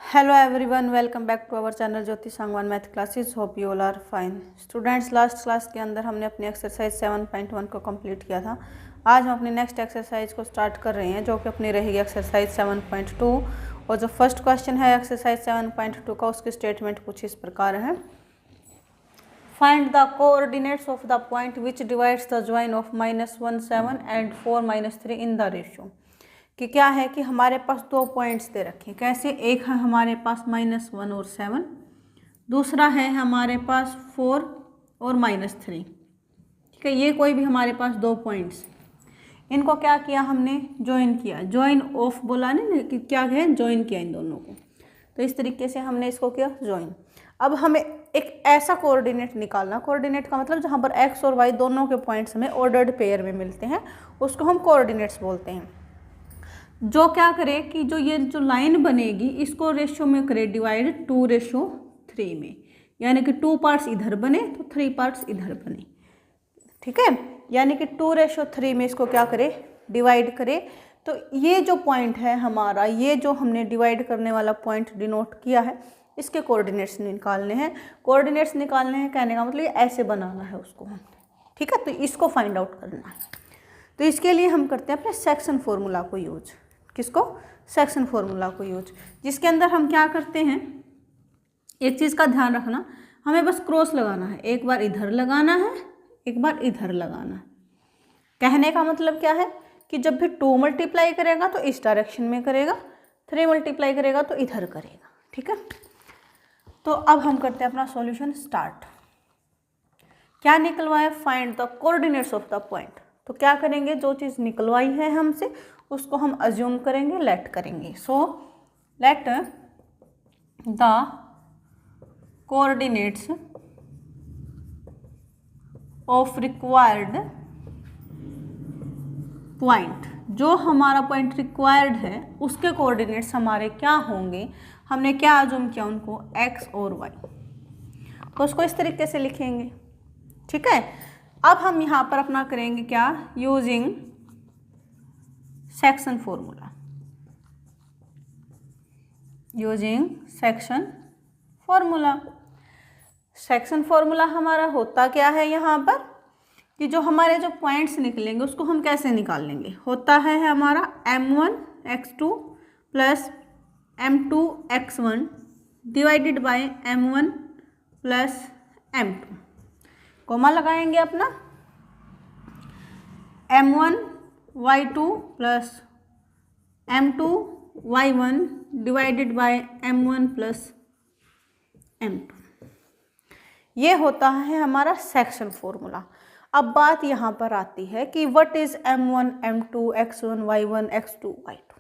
Hello everyone, welcome back to our channel Jyoti Sangwan math classes. Hope you all are fine. Students, last class के अंदर हमने अपनी exercise 7.1 को complete किया था। आज हम अपनी नेक्स्ट एक्सरसाइज को स्टार्ट कर रहे हैं, जो कि अपनी रहेगी एक्सरसाइज 7.2। और जो फर्स्ट क्वेश्चन है एक्सरसाइज 7.2 का, उसकी स्टेटमेंट कुछ इस प्रकार है। Find the coordinates of the point which divides the join of -1 7 and 4 3 in the ratio. कि क्या है कि हमारे पास दो पॉइंट्स दे रखे हैं। कैसे? एक है हमारे पास -1 और 7, दूसरा है हमारे पास 4 और -3। ठीक है, ये कोई भी हमारे पास दो पॉइंट्स, इनको क्या किया हमने? ज्वाइन किया। ज्वाइन ऑफ बोला नहीं कि क्या है, ज्वाइन किया इन दोनों को। तो इस तरीके से हमने इसको किया ज्वाइन। अब हमें एक ऐसा कोऑर्डिनेट निकालना, कोऑर्डिनेट का मतलब जहाँ पर एक्स और वाई दोनों के पॉइंट्स हमें ऑर्डर्ड पेयर में मिलते हैं, उसको हम कोऑर्डिनेट्स बोलते हैं। जो क्या करे कि जो ये जो लाइन बनेगी इसको रेशियो में करे डिवाइड 2:3 में, यानी कि 2 पार्ट्स इधर बने तो 3 पार्ट्स इधर बने। ठीक है, यानी कि 2:3 में इसको क्या करे? डिवाइड करे। तो ये जो पॉइंट है हमारा, ये जो हमने डिवाइड करने वाला पॉइंट डिनोट किया है, इसके कोऑर्डिनेट्स निकालने हैं। कोऑर्डिनेट्स निकालने हैं कहने का मतलब ये ऐसे बनाना है उसको। ठीक है, तो इसको फाइंड आउट करना है। तो इसके लिए हम करते हैं अपने सेक्शन फॉर्मूला को यूज। किसको? सेक्शन फॉर्मूला को यूज, जिसके अंदर हम क्या करते हैं, एक चीज़ का ध्यान रखना, हमें बस क्रॉस लगाना है। एक बार इधर लगाना है, एक बार इधर लगाना है। कहने का मतलब क्या है कि जब भी 2 मल्टीप्लाई करेगा तो इस डायरेक्शन में करेगा, 3 मल्टीप्लाई करेगा तो इधर करेगा। ठीक है, तो अब हम करते हैं अपना सॉल्यूशन स्टार्ट। क्या निकलवाए? Find the coordinates of the point. तो क्या करेंगे? जो चीज़ निकलवाई है हमसे उसको हम अज्यूम करेंगे, लेट करेंगे। So let the coordinates of required point, जो हमारा पॉइंट रिक्वायर्ड है उसके कोऑर्डिनेट्स हमारे क्या होंगे? हमने क्या अज्यूम किया उनको? एक्स और वाई। तो उसको इस तरीके से लिखेंगे। ठीक है, अब हम यहाँ पर अपना करेंगे क्या? Using section formula. Using section formula. Section formula हमारा होता क्या है यहाँ पर कि जो हमारे जो पॉइंट्स निकलेंगे उसको हम कैसे निकाल लेंगे? होता है हमारा m1 x2 plus m2 x1 divided by m1 plus m2। Comma लगाएंगे अपना m1 y2 plus m2 y1 divided by m1 plus m2। ये होता है हमारा सेक्शन फॉर्मूला। अब बात यहाँ पर आती है कि what is m1 m2 x1 y1 x2 y2।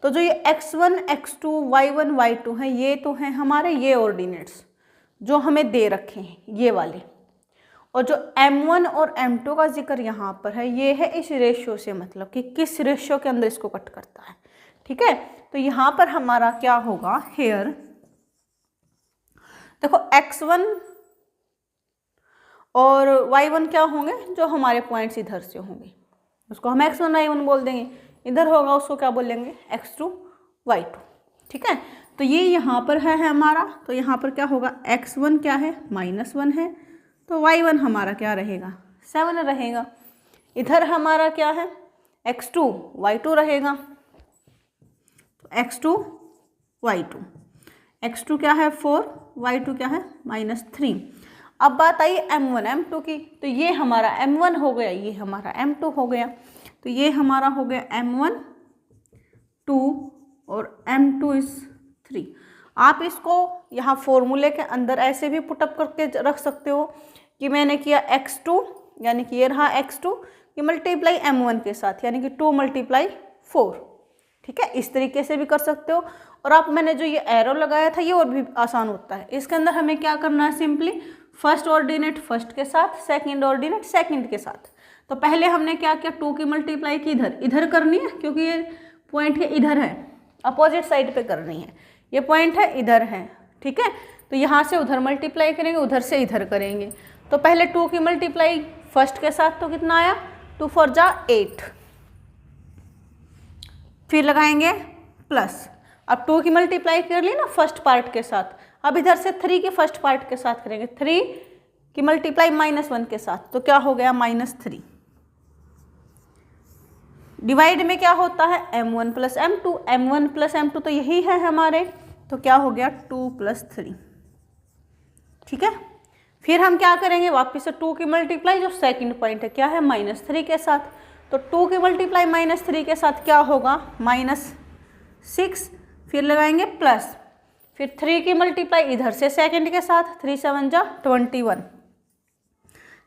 तो जो ये x1 x2 y1 y2 है, ये तो हैं हमारे ये ऑर्डिनेट्स जो हमें दे रखे हैं, ये वाले। और जो m1 और m2 का जिक्र यहाँ पर है, ये है इस रेशियो से, मतलब कि किस रेशियो के अंदर इसको कट करता है। ठीक है, तो यहाँ पर हमारा क्या होगा? हेयर देखो, x1 और y1 क्या होंगे? जो हमारे पॉइंट्स इधर से होंगे उसको हम x1 y1 बोल देंगे। इधर होगा उसको क्या बोलेंगे? x2 y2। ठीक है, तो ये यहाँ पर है हमारा। तो यहाँ पर क्या होगा? x1 क्या है? -1 है, तो y1 हमारा क्या रहेगा? 7 रहेगा। इधर हमारा क्या है? x2 y2 रहेगा, तो x2 y2। x2 क्या है? 4, y2 क्या है? -3। अब बात आई m1 m2 की। तो ये हमारा m1 हो गया, ये हमारा m2 हो गया। तो ये हमारा हो गया m1 2 और m2 is 3। आप इसको यहाँ फॉर्मूले के अंदर ऐसे भी पुटअप करके रख सकते हो कि मैंने किया x2, यानी कि ये रहा x2, ये मल्टीप्लाई m1 के साथ, यानी कि 2 × 4। ठीक है, इस तरीके से भी कर सकते हो। और आप मैंने जो ये एरो लगाया था, ये और भी आसान होता है। इसके अंदर हमें क्या करना है? सिंपली फर्स्ट ऑर्डिनेट फर्स्ट के साथ, सेकंड ऑर्डिनेट सेकंड के साथ। तो पहले हमने क्या किया? 2 की मल्टीप्लाई की इधर करनी है, क्योंकि ये पॉइंट है इधर है, अपोजिट साइड पे करनी है। ये पॉइंट है इधर है। ठीक है, तो यहाँ से उधर मल्टीप्लाई करेंगे, उधर से इधर करेंगे। तो पहले 2 की मल्टीप्लाई फर्स्ट के साथ, तो कितना आया? 2 4 जा 8। फिर लगाएंगे प्लस। अब 2 की मल्टीप्लाई कर ली ना फर्स्ट पार्ट के साथ, अब इधर से 3 के फर्स्ट पार्ट के साथ करेंगे, 3 की मल्टीप्लाई -1 के साथ, तो क्या हो गया -3। डिवाइड में क्या होता है m1 + m2, m1 + m2 तो यही है हमारे, तो क्या हो गया 2 + 3। ठीक है, फिर हम क्या करेंगे वापस से 2 की मल्टीप्लाई जो सेकंड पॉइंट है क्या है -3 के साथ, तो 2 की मल्टीप्लाई -3 के साथ क्या होगा -6, फिर लगाएंगे प्लस, फिर 3 की मल्टीप्लाई इधर से सेकंड के साथ, 3 7 जा 21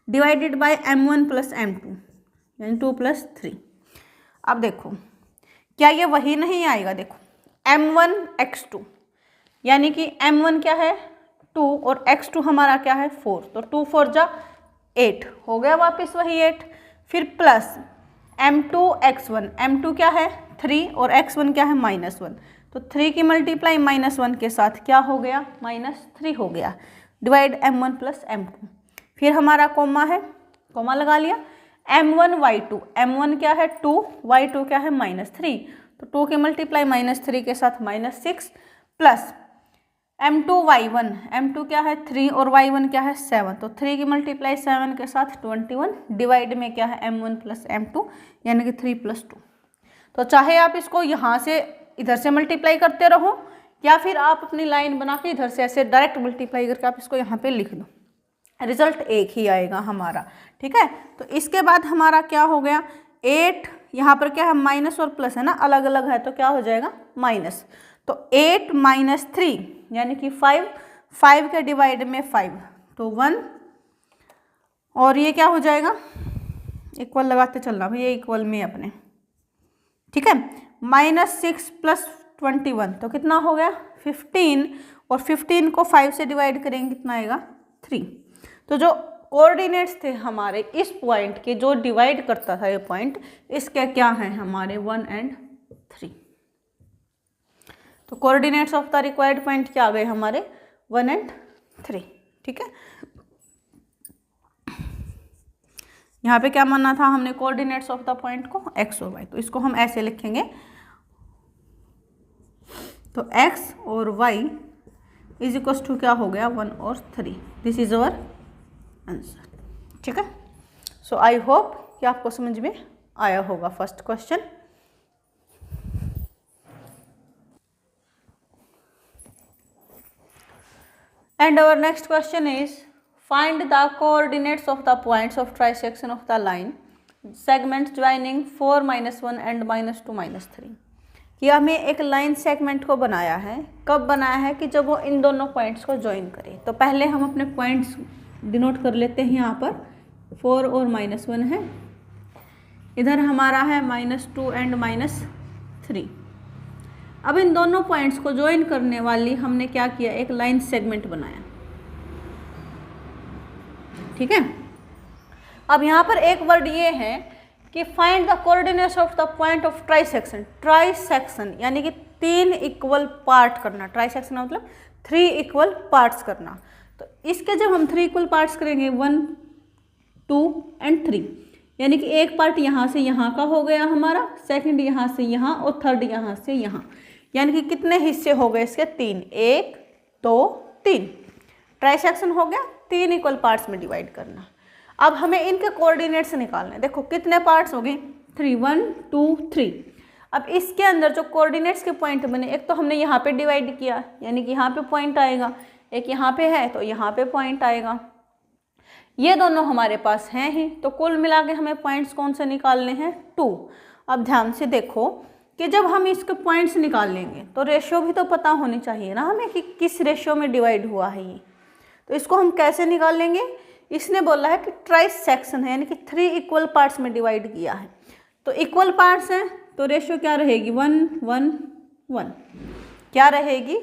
डिवाइडेड बाय m1 + m2 यानी 2 + 3। अब देखो क्या ये वही नहीं आएगा, देखो m1 x2 यानी कि m1 क्या है 2 और x2 हमारा क्या है 4, तो 2 4 जा 8 हो गया वापस वही 8, फिर प्लस m2 x1, m2 क्या है 3 और x1 क्या है -1, तो 3 की मल्टीप्लाई -1 के साथ क्या हो गया -3 हो गया, डिवाइड m1 + m2, फिर हमारा कोमा है, कोमा लगा लिया, m1 y2, m1 क्या है 2, y2 क्या है -3, तो 2 की मल्टीप्लाई -3 के साथ -6 प्लस m2 y1, m2 क्या है 3 और y1 क्या है 7, तो 3 की मल्टीप्लाई 7 के साथ 21 डिवाइड में क्या है m1 + m2 यानी कि 3 + 2। तो चाहे आप इसको यहाँ से इधर से मल्टीप्लाई करते रहो या फिर आप अपनी लाइन बना के इधर से ऐसे डायरेक्ट मल्टीप्लाई करके आप इसको यहाँ पे लिख दो, रिजल्ट एक ही आएगा हमारा। ठीक है, तो इसके बाद हमारा क्या हो गया 8, यहाँ पर क्या है माइनस और प्लस है ना, अलग अलग है तो क्या हो जाएगा माइनस, तो 8 - 3 यानी कि 5, 5 के डिवाइड में 5 तो 1, और ये क्या हो जाएगा इक्वल लगाते चलना भाई, ये इक्वल में अपने। ठीक है, -6 + 21 तो कितना हो गया 15, और 15 को 5 से डिवाइड करेंगे कितना आएगा 3। तो जो कोऑर्डिनेट्स थे हमारे इस पॉइंट के, जो डिवाइड करता था ये पॉइंट, इसके क्या हैं हमारे 1 और 3। तो coordinates of the required point क्या आ गए हमारे 1 और 3। ठीक है, यहाँ पे क्या मानना था हमने कोऑर्डिनेट्स ऑफ द पॉइंट को x और y, तो इसको हम ऐसे लिखेंगे, तो x और y = क्या हो गया 1 और 3, दिस इज अवर आंसर। ठीक है, सो आई होप कि आपको समझ में आया होगा first question. And our next question is find the coordinates of the points of trisection of the line segment joining 4 - 1 and -2 -3। कि हमें एक लाइन सेगमेंट को बनाया है, कब बनाया है कि जब वो इन दोनों पॉइंट्स को ज्वाइन करे। तो पहले हम अपने पॉइंट्स डिनोट कर लेते हैं, यहाँ पर 4 और -1 है, इधर हमारा है -2 एंड -3। अब इन दोनों पॉइंट्स को ज्वाइन करने वाली हमने क्या किया, एक लाइन सेगमेंट बनाया। ठीक है, अब यहाँ पर एक वर्ड ये है कि find the coordinates of the point of trisection. Trisection यानी कि 3 इक्वल पार्ट करना, ट्राइसेक्शन मतलब 3 इक्वल पार्ट्स करना। तो इसके जब हम 3 इक्वल पार्ट्स करेंगे 1 2 और 3, यानी कि एक पार्ट यहाँ से यहाँ का हो गया हमारा, सेकंड यहाँ से यहाँ और थर्ड यहाँ से यहाँ, यानी कि कितने हिस्से हो गए इसके 3, 1 2 3। ट्राइसेक्शन हो गया 3 इक्वल पार्ट्स में डिवाइड करना। अब हमें इनके कोऑर्डिनेट्स निकालने, देखो कितने पार्ट्स हो गए 3, 1 2 3। अब इसके अंदर जो कोऑर्डिनेट्स के पॉइंट बने, एक तो हमने यहाँ पे डिवाइड किया यानी कि यहाँ पे पॉइंट आएगा, एक यहाँ पे है तो यहाँ पे पॉइंट आएगा, ये दोनों हमारे पास हैं ही, तो कुल मिला के हमें पॉइंट्स कौन से निकालने हैं 2। अब ध्यान से देखो कि जब हम इसके पॉइंट्स निकाल लेंगे तो रेशियो भी तो पता होनी चाहिए ना हमें कि किस रेशियो में डिवाइड हुआ है ये। तो इसको हम कैसे निकाल लेंगे, इसने बोला है कि ट्राइसेक्शन है यानी कि 3 इक्वल पार्ट्स में डिवाइड किया है, तो इक्वल पार्ट्स हैं तो रेशियो क्या रहेगी 1 1 1, क्या रहेगी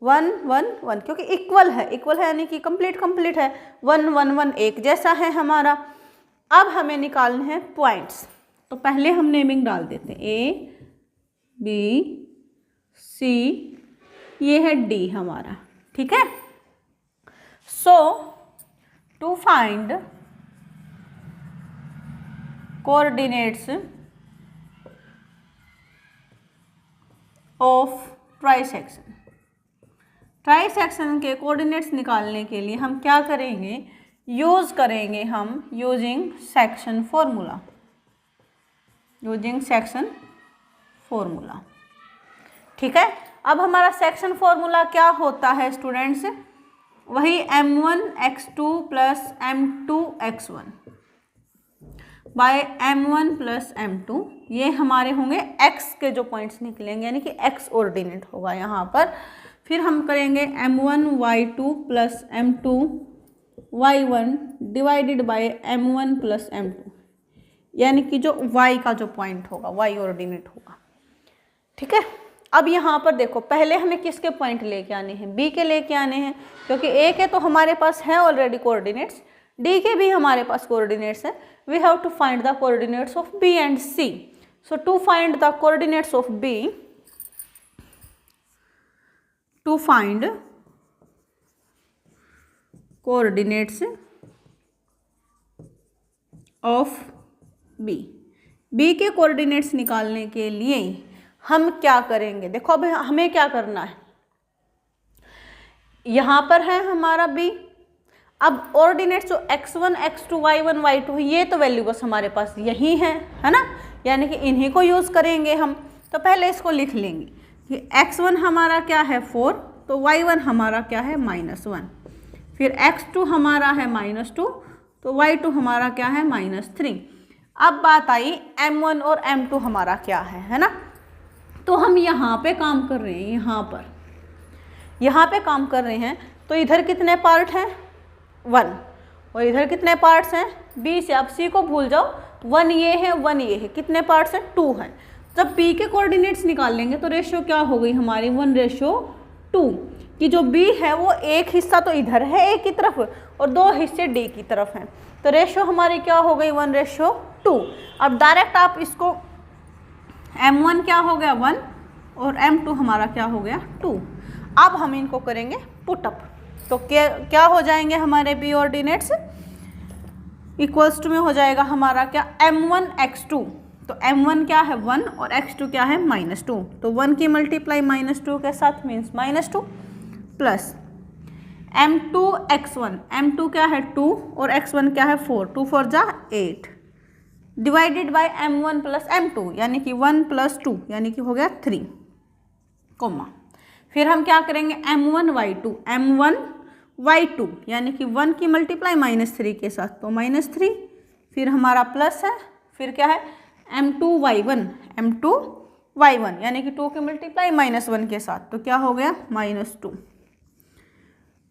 1 1 1, क्योंकि इक्वल है, इक्वल है यानी कि कंप्लीट है, 1 1 1 एक जैसा है हमारा। अब हमें निकालने हैं पॉइंट्स, तो पहले हम नेमिंग डाल देते हैं A B C, ये है D हमारा। ठीक है, so to find coordinates of trisection. Trisection के कोऑर्डिनेट्स निकालने के लिए हम क्या करेंगे, यूज़ करेंगे हम using section formula, using section formula. ठीक है, अब हमारा सेक्शन फॉर्मूला क्या होता है स्टूडेंट्स, वही m1x2 plus m2x1 bye m1 plus m2, ये हमारे होंगे x के जो पॉइंट्स निकलेंगे, यानी कि x ऑर्डिनेट होगा यहाँ पर। फिर हम करेंगे m1y2 plus m2y1 divided by m1 plus m2, यानी कि जो y का जो पॉइंट होगा y ऑर्डिनेट होगा। ठीक है, अब यहाँ पर देखो पहले हमें किसके पॉइंट लेके आने हैं, b के लेके आने हैं, क्योंकि a के तो हमारे पास है ऑलरेडी कोऑर्डिनेट्स, d के भी हमारे पास कोऑर्डिनेट्स है। We have to find the coordinates of b and c। So to find the coordinates of b, to find coordinates of b, b के कोऑर्डिनेट्स निकालने के लिए हम क्या करेंगे, देखो अब हमें क्या करना है, यहाँ पर है हमारा b, अब ऑर्डिनेट्स जो x1 x2 y1 y2 ये तो वैल्यू बस हमारे पास यही है ना, यानी कि इन्हीं को यूज़ करेंगे हम। तो पहले इसको लिख लेंगे कि x1 हमारा क्या है 4, तो y1 हमारा क्या है -1, फिर x2 हमारा है -2, तो y2 हमारा क्या है -3। अब बात आई m1 और m2 हमारा क्या है ना, तो हम यहाँ पे काम कर रहे हैं, यहाँ पे काम कर रहे हैं। तो इधर कितने पार्ट हैं 1, और इधर कितने पार्ट्स हैं b से, अब c को भूल जाओ, 1 ये है 1 ये है, कितने पार्ट्स हैं 2 हैं। जब b के कोऑर्डिनेट्स निकाल लेंगे तो रेशियो क्या हो गई हमारी 1:2, कि जो b है वो एक हिस्सा तो इधर है a की तरफ और 2 हिस्से d की तरफ हैं, तो रेशियो हमारी क्या हो गई 1:2। अब डायरेक्ट आप इसको m1 क्या हो गया 1 और m2 हमारा क्या हो गया 2। अब हम इनको करेंगे पुटअप, तो क्या हो जाएंगे हमारे b ऑर्डिनेट्स, इक्वल्स टू में हो जाएगा हमारा क्या m1 x2, तो m1 क्या है 1 और x2 क्या है -2, तो 1 की मल्टीप्लाई -2 के साथ means -2 plus m2 x1, m2 क्या है 2 और x1 क्या है 4, 2 4 जा 8 divided by m1 plus m2, यानी कि 1 प्लस 2 यानी कि हो गया 3 कोमा। फिर हम क्या करेंगे m1 y2 यानी कि 1 की मल्टीप्लाई -3 के साथ, तो -3, फिर हमारा प्लस है, फिर क्या है m2 y1 यानी कि 2 की मल्टीप्लाई -1 के साथ, तो क्या हो गया -2,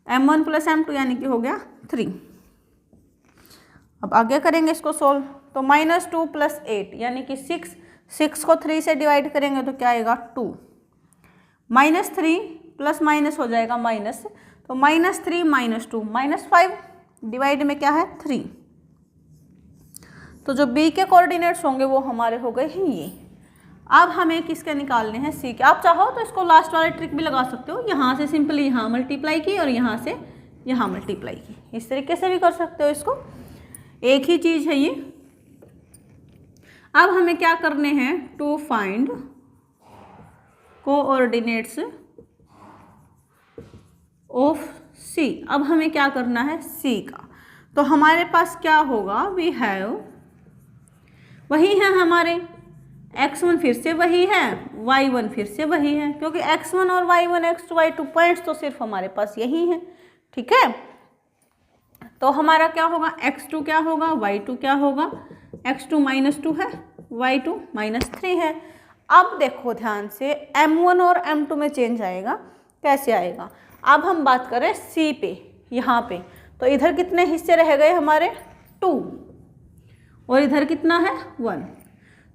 m1 प्लस m2 यानी कि हो गया 3। अब आगे करेंगे इसको सोल्व, तो -2 प्लस 8 यानी कि 6 को 3 से डिवाइड करेंगे तो क्या आएगा 2, -3 प्लस माइनस हो जाएगा माइनस, तो -3 -2 -5 डिवाइड में क्या है 3। तो जो b के कोऑर्डिनेट्स होंगे वो हमारे हो गए हैं ये। अब हमें किसके निकालने हैं c के। आप चाहो तो इसको लास्ट वाले ट्रिक भी लगा सकते हो, यहाँ से सिंपली यहाँ मल्टीप्लाई की और यहाँ से यहाँ मल्टीप्लाई की, इस तरीके से भी कर सकते हो, इसको एक ही चीज़ है ये। अब हमें क्या करने हैं, to find coordinates of c। अब हमें क्या करना है c का, तो हमारे पास क्या होगा, वी हैव, वही है हमारे x1 फिर से वही है, y1 फिर से वही है, क्योंकि x1 और y1 x2 y2 पॉइंट्स तो सिर्फ हमारे पास यही हैं। ठीक है, तो हमारा क्या होगा x2 क्या होगा y2 क्या होगा, x2 -2 है y2 -3 है। अब देखो ध्यान से m1 और m2 में चेंज आएगा, कैसे आएगा। अब हम बात करें c पे, यहाँ पे, तो इधर कितने हिस्से रह गए हमारे 2 और इधर कितना है 1,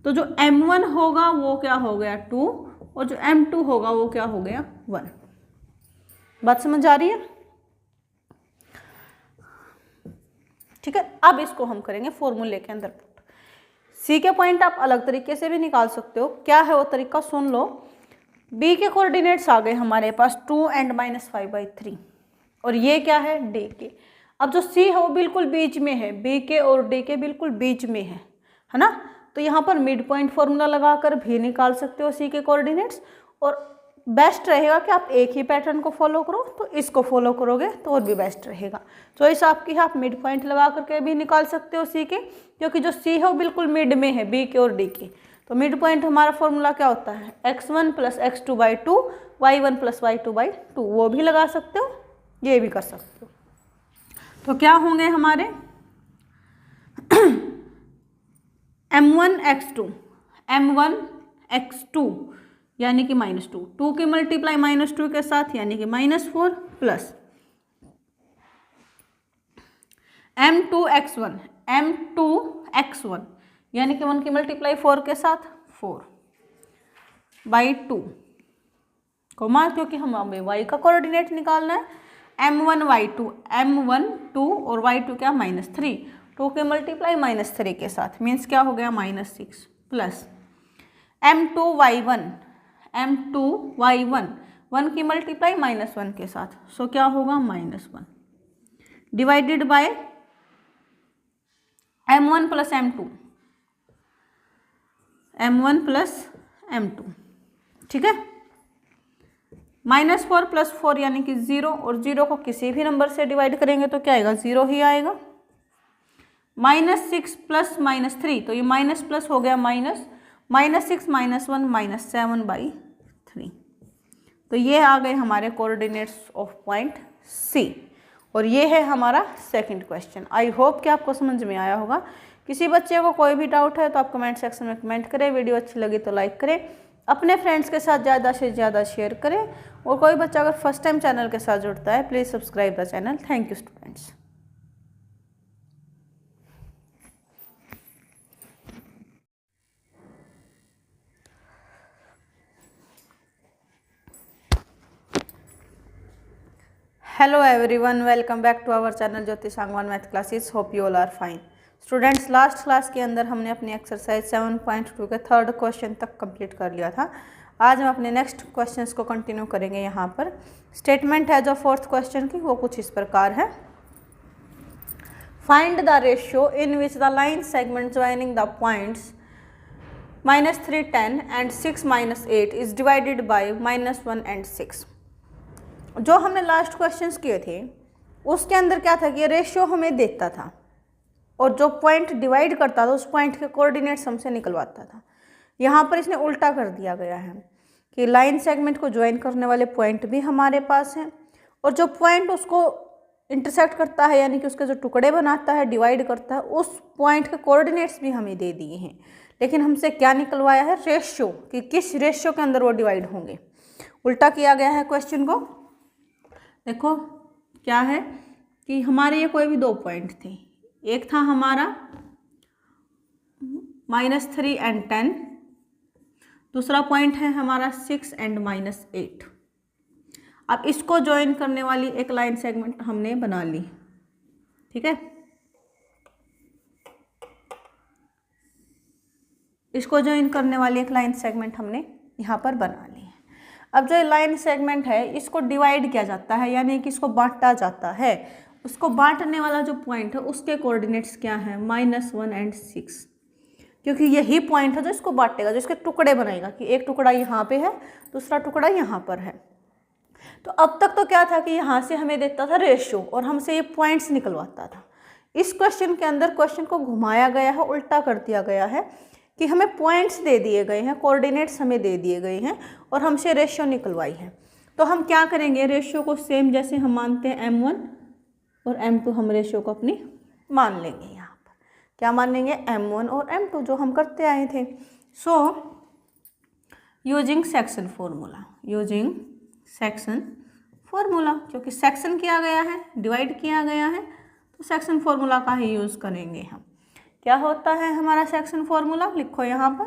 तो जो m1 होगा वो क्या हो गया 2 और जो m2 होगा वो क्या हो गया 1। बात समझ आ रही है। ठीक है, अब इसको हम करेंगे फॉर्मूले के अंदर पुट। c के पॉइंट आप अलग तरीके से भी निकाल सकते हो, क्या है वो तरीका सुन लो। b के कोऑर्डिनेट्स आ गए हमारे पास 2 and -5/3 और ये क्या है d के। अब जो c है वो बिल्कुल बीच में है, b के और d के बिल्कुल बीच में है ना, तो यहाँ पर मिड पॉइंट फॉर्मूला लगाकर भी निकाल सकते हो c के कोऑर्डिनेट्स, और बेस्ट रहेगा कि आप एक ही पैटर्न को फॉलो करो, तो इसको फॉलो करोगे तो और भी बेस्ट रहेगा। चॉइस आपकी है, आप मिड पॉइंट लगा करके भी निकाल सकते हो सी के, क्योंकि जो सी है वो बिल्कुल मिड में है बी के और डी के। तो मिड पॉइंट हमारा फॉर्मूला क्या होता है, x1 + x2/2 y1 + y2/2, वो भी लगा सकते हो, ये भी कर सकते हो। तो क्या होंगे हमारे m1 x2 यानी कि -2, 2 की मल्टीप्लाई -2 के साथ यानी कि -4 प्लस m2 x1 यानी कि 1 की मल्टीप्लाई 4 के साथ 4/2 कोमा, क्योंकि हम हमें y का कोऑर्डिनेट निकालना है, m1 2 और y2 क्या -3, 2 के मल्टीप्लाई -3 के साथ मीन्स क्या हो गया -6 प्लस m2 y1 1 की मल्टीप्लाई -1 के साथ, सो क्या होगा -1 डिवाइडेड बाय m1 + m2 ठीक है। -4 + 4 यानी कि 0, और 0 को किसी भी नंबर से डिवाइड करेंगे तो क्या आएगा, 0 ही आएगा। -6 + -3, तो ये माइनस प्लस हो गया माइनस, -6 -1 -7/3। तो ये आ गए हमारे कोऑर्डिनेट्स ऑफ पॉइंट सी, और ये है हमारा सेकंड क्वेश्चन। आई होप कि आपको समझ में आया होगा। किसी बच्चे को कोई भी डाउट है तो आप कमेंट सेक्शन में कमेंट करें, वीडियो अच्छी लगी तो लाइक करें, अपने फ्रेंड्स के साथ ज़्यादा से ज़्यादा शेयर करें, और कोई बच्चा अगर फर्स्ट टाइम चैनल के साथ जुड़ता है please subscribe the channel. Thank you students. Hello everyone, welcome back to our channel Jyoti Sangwan math classes. Hope you all are fine. Students, last class के अंदर हमने अपनी एक्सरसाइज 7.2 के थर्ड क्वेश्चन तक कंप्लीट कर लिया था। आज हम अपने नेक्स्ट क्वेश्चंस को कंटिन्यू करेंगे। यहाँ पर स्टेटमेंट है जो फोर्थ क्वेश्चन की, वो कुछ इस प्रकार है। Find the ratio in which the line segment joining the points -3 10 and 6 -8 is divided by -1 and 6। जो हमने लास्ट क्वेश्चंस किए थे उसके अंदर क्या था कि ये रेशियो हमें देता था, और जो पॉइंट डिवाइड करता था उस पॉइंट के कोऑर्डिनेट्स हमसे निकलवाता था। यहाँ पर इसने उल्टा कर दिया गया है कि लाइन सेगमेंट को ज्वाइन करने वाले पॉइंट भी हमारे पास हैं, और जो पॉइंट उसको इंटरसेक्ट करता है यानी कि उसके जो टुकड़े बनाता है, डिवाइड करता है, उस पॉइंट के कोऑर्डिनेट्स भी हमें दे दिए हैं। लेकिन हमसे क्या निकलवाया है, रेशियो, कि किस रेशियो के अंदर वो डिवाइड होंगे। उल्टा किया गया है क्वेश्चन को। देखो क्या है कि हमारे ये कोई भी दो पॉइंट थे, एक था हमारा -3 एंड 10, दूसरा पॉइंट है हमारा 6 एंड -8। अब इसको ज्वाइन करने वाली एक लाइन सेगमेंट हमने बना ली, ठीक है। इसको ज्वाइन करने वाली एक लाइन सेगमेंट हमने यहाँ पर बना ली है। अब जो लाइन सेगमेंट है इसको डिवाइड किया जाता है, यानी कि इसको बांटा जाता है। उसको बांटने वाला जो पॉइंट है उसके कोऑर्डिनेट्स क्या है, -1 एंड 6, क्योंकि यही पॉइंट है जो इसको बांटेगा, जो इसके टुकड़े बनाएगा, कि एक टुकड़ा यहाँ पे है, दूसरा टुकड़ा यहाँ पर है। तो अब तक तो क्या था कि यहाँ से हमें देता था रेशियो और हमसे ये पॉइंट्स निकलवाता था। इस क्वेश्चन के अंदर क्वेश्चन को घुमाया गया है, उल्टा कर दिया गया है कि हमें पॉइंट्स दे दिए गए हैं, कोऑर्डिनेट्स हमें दे दिए गए हैं, और हमसे रेशियो निकलवाई है। तो हम क्या करेंगे, रेशियो को सेम जैसे हम मानते हैं m1 और m2, हम रेशियो को अपनी मान लेंगे। यहाँ पर क्या मान लेंगे, m1 और m2, जो हम करते आए थे। सो यूजिंग सेक्शन फॉर्मूला, क्योंकि सेक्शन किया गया है, डिवाइड किया गया है, तो सेक्शन फॉर्मूला का ही यूज़ करेंगे हम। क्या होता है हमारा सेक्शन फॉर्मूला, लिखो यहाँ पर,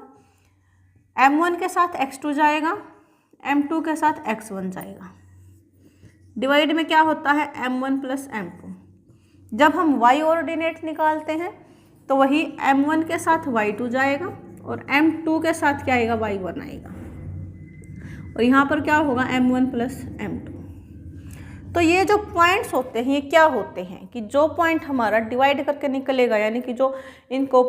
m1 के साथ x2 जाएगा, m2 के साथ x1 जाएगा। डिवाइड में क्या होता है, m1 + m2। जब हम y ऑर्डिनेट निकालते हैं तो वही m1 के साथ y2 जाएगा, और m2 के साथ क्या आएगा, y1 आएगा, और यहाँ पर क्या होगा, m1 + m2। तो ये जो पॉइंट्स होते हैं ये क्या होते हैं कि जो पॉइंट हमारा डिवाइड करके निकलेगा, यानी कि जो इनको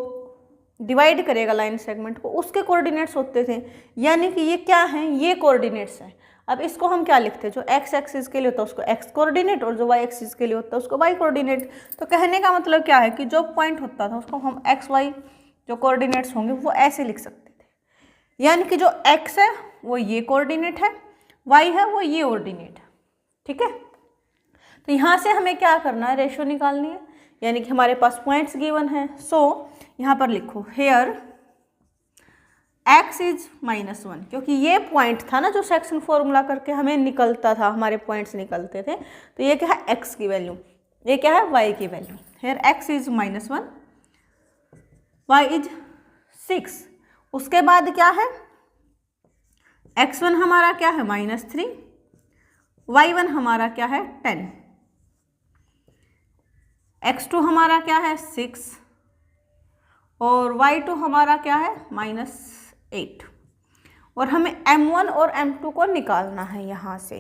डिवाइड करेगा लाइन सेगमेंट को, उसके कोऑर्डिनेट्स होते थे। यानी कि ये क्या हैं, ये कोऑर्डिनेट्स हैं। अब इसको हम क्या लिखते हैं, जो एक्स एक्सिस के लिए होता है उसको एक्स कोऑर्डिनेट और जो वाई एक्सिस के लिए होता है उसको वाई कोऑर्डिनेट। तो कहने का मतलब क्या है कि जो पॉइंट होता था उसको हम एक्स वाई जो कोऑर्डिनेट्स होंगे वो ऐसे लिख सकते थे, यानी कि जो एक्स है वो ये कोऑर्डिनेट है, वाई है वो ये कोऑर्डिनेट है। ठीक है, तो यहाँ से हमें क्या करना है, रेशियो निकालनी है, यानी कि हमारे पास पॉइंट्स गिवन है। सो यहाँ पर लिखो हेयर x इज -1, क्योंकि ये पॉइंट था ना जो सेक्शन फॉर्मूला करके हमें निकलता था, हमारे पॉइंट्स निकलते थे। तो ये क्या है, x की वैल्यू, ये क्या है, y की value. Here x is -1, y is 6। उसके बाद क्या है, x1 हमारा क्या है -3, y1 हमारा क्या है 10, x2 हमारा क्या है 6 और y2 हमारा क्या है -8। और हमें m1 और m2 को निकालना है यहाँ से।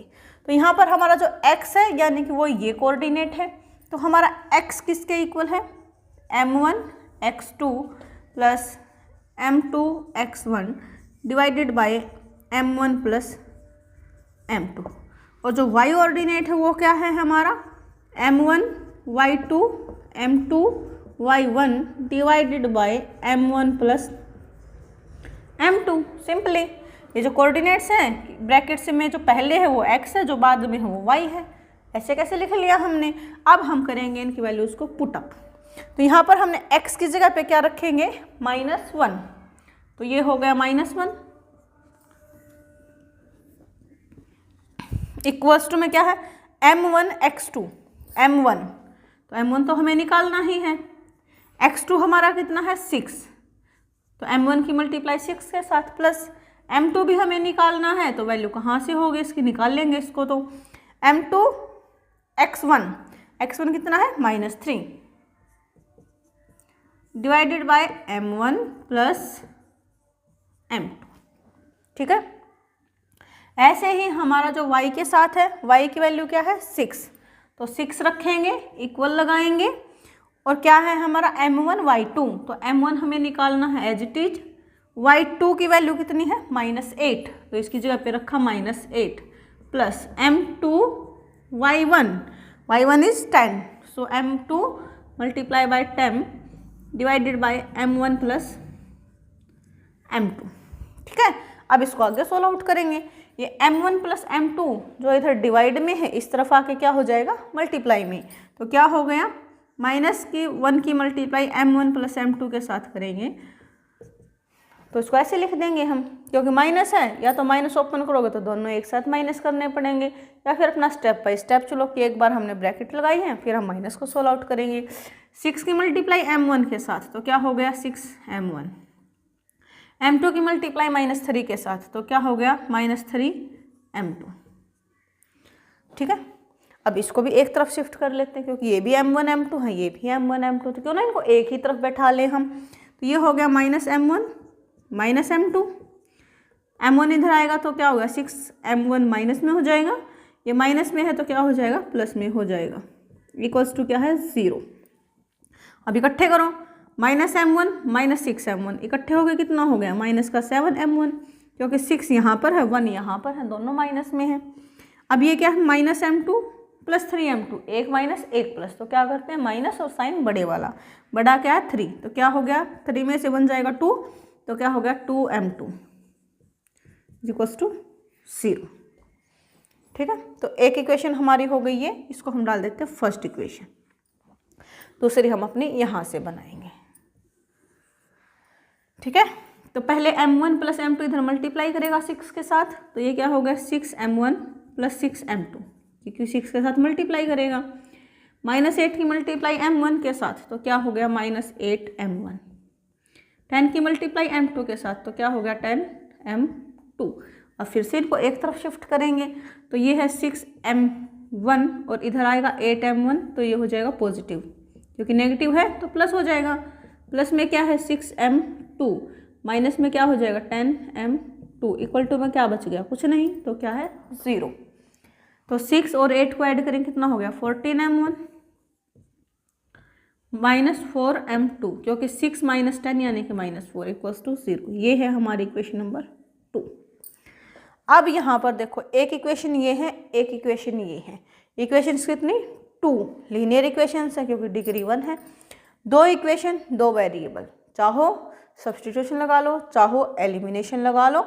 तो यहाँ पर हमारा जो x है यानी कि वो ये कोऑर्डिनेट है, तो हमारा x किसके इक्वल है, m1 x2 plus m2 x1 divided by m1 plus m2। और जो y कोऑर्डिनेट है वो क्या है हमारा, m1 y2 m2 y1 divided by m1 plus m2। Simply ये जो कोऑर्डिनेट्स हैं ब्रैकेट से में जो पहले है वो x है, जो बाद में है वो y है। ऐसे कैसे लिख लिया हमने। अब हम करेंगे इनकी वैल्यूज़ को पुट अप। तो यहाँ पर हमने x की जगह पे क्या रखेंगे, -1, तो ये हो गया -1 इक्वल्स टू में क्या है m1 x2 m1, तो m1 तो हमें निकालना ही है, x2 हमारा कितना है 6, तो m1 की मल्टीप्लाई 6 के साथ प्लस m2 भी हमें निकालना है, तो वैल्यू कहाँ से होगी इसकी, निकाल लेंगे इसको। तो m2 x1 कितना है -3 divided by m1 plus m2। ठीक है, ऐसे ही हमारा जो y के साथ है, y की वैल्यू क्या है 6, तो 6 रखेंगे, इक्वल लगाएंगे और क्या है हमारा m1 y2, तो m1 हमें निकालना है एज इट इज, y2 की वैल्यू कितनी है -8, तो इसकी जगह पे रखा -8 plus m2 y1 is 10, so m2 multiply by 10 divided by m1 plus m2। ठीक है, अब इसको आगे सोल्व आउट करेंगे। ये m1 प्लस m2 जो इधर डिवाइड में है इस तरफ आके क्या हो जाएगा, मल्टीप्लाई में। तो क्या हो गया, -1 की मल्टीप्लाई m1 प्लस m2 के साथ करेंगे, तो इसको ऐसे लिख देंगे हम, क्योंकि माइनस है, या तो माइनस ओपन करोगे तो दोनों एक साथ माइनस करने पड़ेंगे, या फिर अपना स्टेप बाय स्टेप चलो कि एक बार हमने ब्रैकेट लगाई है फिर हम माइनस को सोल्व आउट करेंगे। 6 की मल्टीप्लाई m1 के साथ, तो क्या हो गया 6m1, m2 की मल्टीप्लाई -3 के साथ, तो क्या हो गया -3m2। ठीक है, अब इसको भी एक तरफ शिफ्ट कर लेते हैं, क्योंकि ये भी m1 m2 है, ये भी m1 m2, तो क्यों ना इनको एक ही तरफ बैठा लें हम। तो ये हो गया -m1 -m2, m1 इधर आएगा तो क्या होगा 6m1 माइनस में हो जाएगा, ये माइनस में है तो क्या हो जाएगा प्लस में हो जाएगा, इक्वल्स टू क्या है 0। अब इकट्ठे करो, -m1 -6m1 इकट्ठे हो गए, कितना हो गया -7m1, क्योंकि 6 यहाँ पर है 1 यहाँ पर है, दोनों माइनस में है। अब ये क्या है -m2 प्लस 3m2, एक माइनस एक प्लस, तो क्या करते हैं माइनस और साइन बड़े वाला, बड़ा क्या है 3, तो क्या हो गया 3 में से बन जाएगा 2, तो क्या हो गया 2m2 इक्वल्स टू 0। ठीक है, तो एक इक्वेशन हमारी हो गई है, इसको हम डाल देते हैं फर्स्ट इक्वेशन, दूसरी हम अपनी यहाँ से बनाएंगे। ठीक है, तो पहले m1 प्लस m2 इधर मल्टीप्लाई करेगा 6 के साथ, तो ये क्या हो गया 6m1 प्लस 6m2, क्योंकि 6 के साथ मल्टीप्लाई करेगा, -8 की मल्टीप्लाई m1 के साथ, तो क्या हो गया -8m1, 10 की मल्टीप्लाई m2 के साथ, तो क्या हो गया 10m2। अब फिर से इनको एक तरफ शिफ्ट करेंगे, तो ये है 6m1 और इधर आएगा 8m1, तो ये हो जाएगा पॉजिटिव, क्योंकि नेगेटिव है तो प्लस हो जाएगा, प्लस में क्या है 6m2, माइनस में क्या हो जाएगा 10m2, इक्वल टू में क्या बच गया कुछ नहीं, तो क्या है 0। तो 6 और 8 को ऐड करें कितना हो गया 14m1 -4m2, क्योंकि 6 - 10 यानी कि -4 इक्वल्स टू 0। ये है हमारी इक्वेशन नंबर 2। अब यहाँ पर देखो एक इक्वेशन ये है, एक इक्वेशन ये है। इक्वेशन कितनी? 2 लीनियर इक्वेशंस है क्योंकि डिग्री 1 है। 2 इक्वेशन 2 वेरिएबल, चाहो सब्स्टिट्यूशन लगा लो, चाहो एलिमिनेशन लगा लो,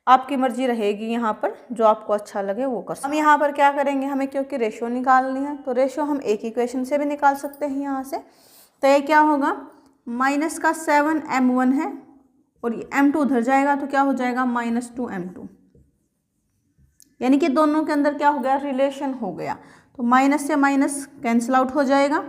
आपकी मर्जी रहेगी। यहाँ पर जो आपको अच्छा लगे वो कर सकते। हम यहाँ पर क्या करेंगे, हमें क्योंकि रेशियो निकालनी है तो रेशियो हम एक इक्वेशन से भी निकाल सकते हैं यहाँ से। तो ये क्या होगा, माइनस का 7m1 है और ये m2 उधर जाएगा तो क्या हो जाएगा -2m2, यानी कि दोनों के अंदर क्या हो गया, रिलेशन हो गया। तो माइनस से माइनस कैंसिल आउट हो जाएगा।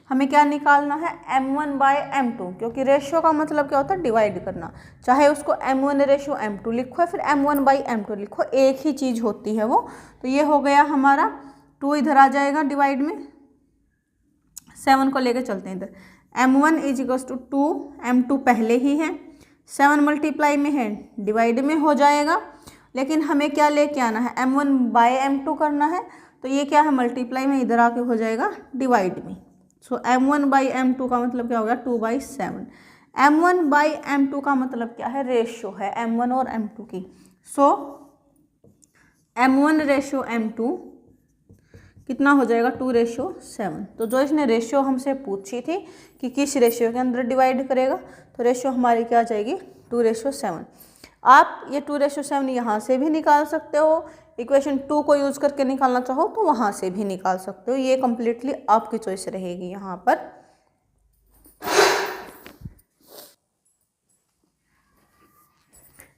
हमें क्या निकालना है, m1/m2, क्योंकि रेशियो का मतलब क्या होता है, डिवाइड करना। चाहे उसको m1/m2 लिखो या फिर m1/m2 लिखो, एक ही चीज़ होती है वो। तो ये हो गया हमारा 2 इधर आ जाएगा डिवाइड में, 7 को लेके चलते हैं इधर। m1 = 2, m2 पहले ही है, 7 मल्टीप्लाई में है डिवाइड में हो जाएगा। लेकिन हमें क्या लेके आना है, m1/m2 करना है। तो ये क्या है, मल्टीप्लाई में इधर आके हो जाएगा डिवाइड में। सो m1/m2 का मतलब क्या हो गया, 2/7। m1/m2 का मतलब क्या है, रेशियो है m1 और m2 की। सो m1/m2 कितना हो जाएगा, 2/7। तो जो इसने रेशियो हमसे पूछी थी कि किस रेशियो के अंदर डिवाइड करेगा, तो रेशियो हमारी क्या आ जाएगी, 2/7। आप ये 2/7 यहाँ से भी निकाल सकते हो, इक्वेशन 2 को यूज़ करके निकालना चाहो तो वहाँ से भी निकाल सकते हो। ये कम्प्लीटली आपकी चॉइस रहेगी यहाँ पर।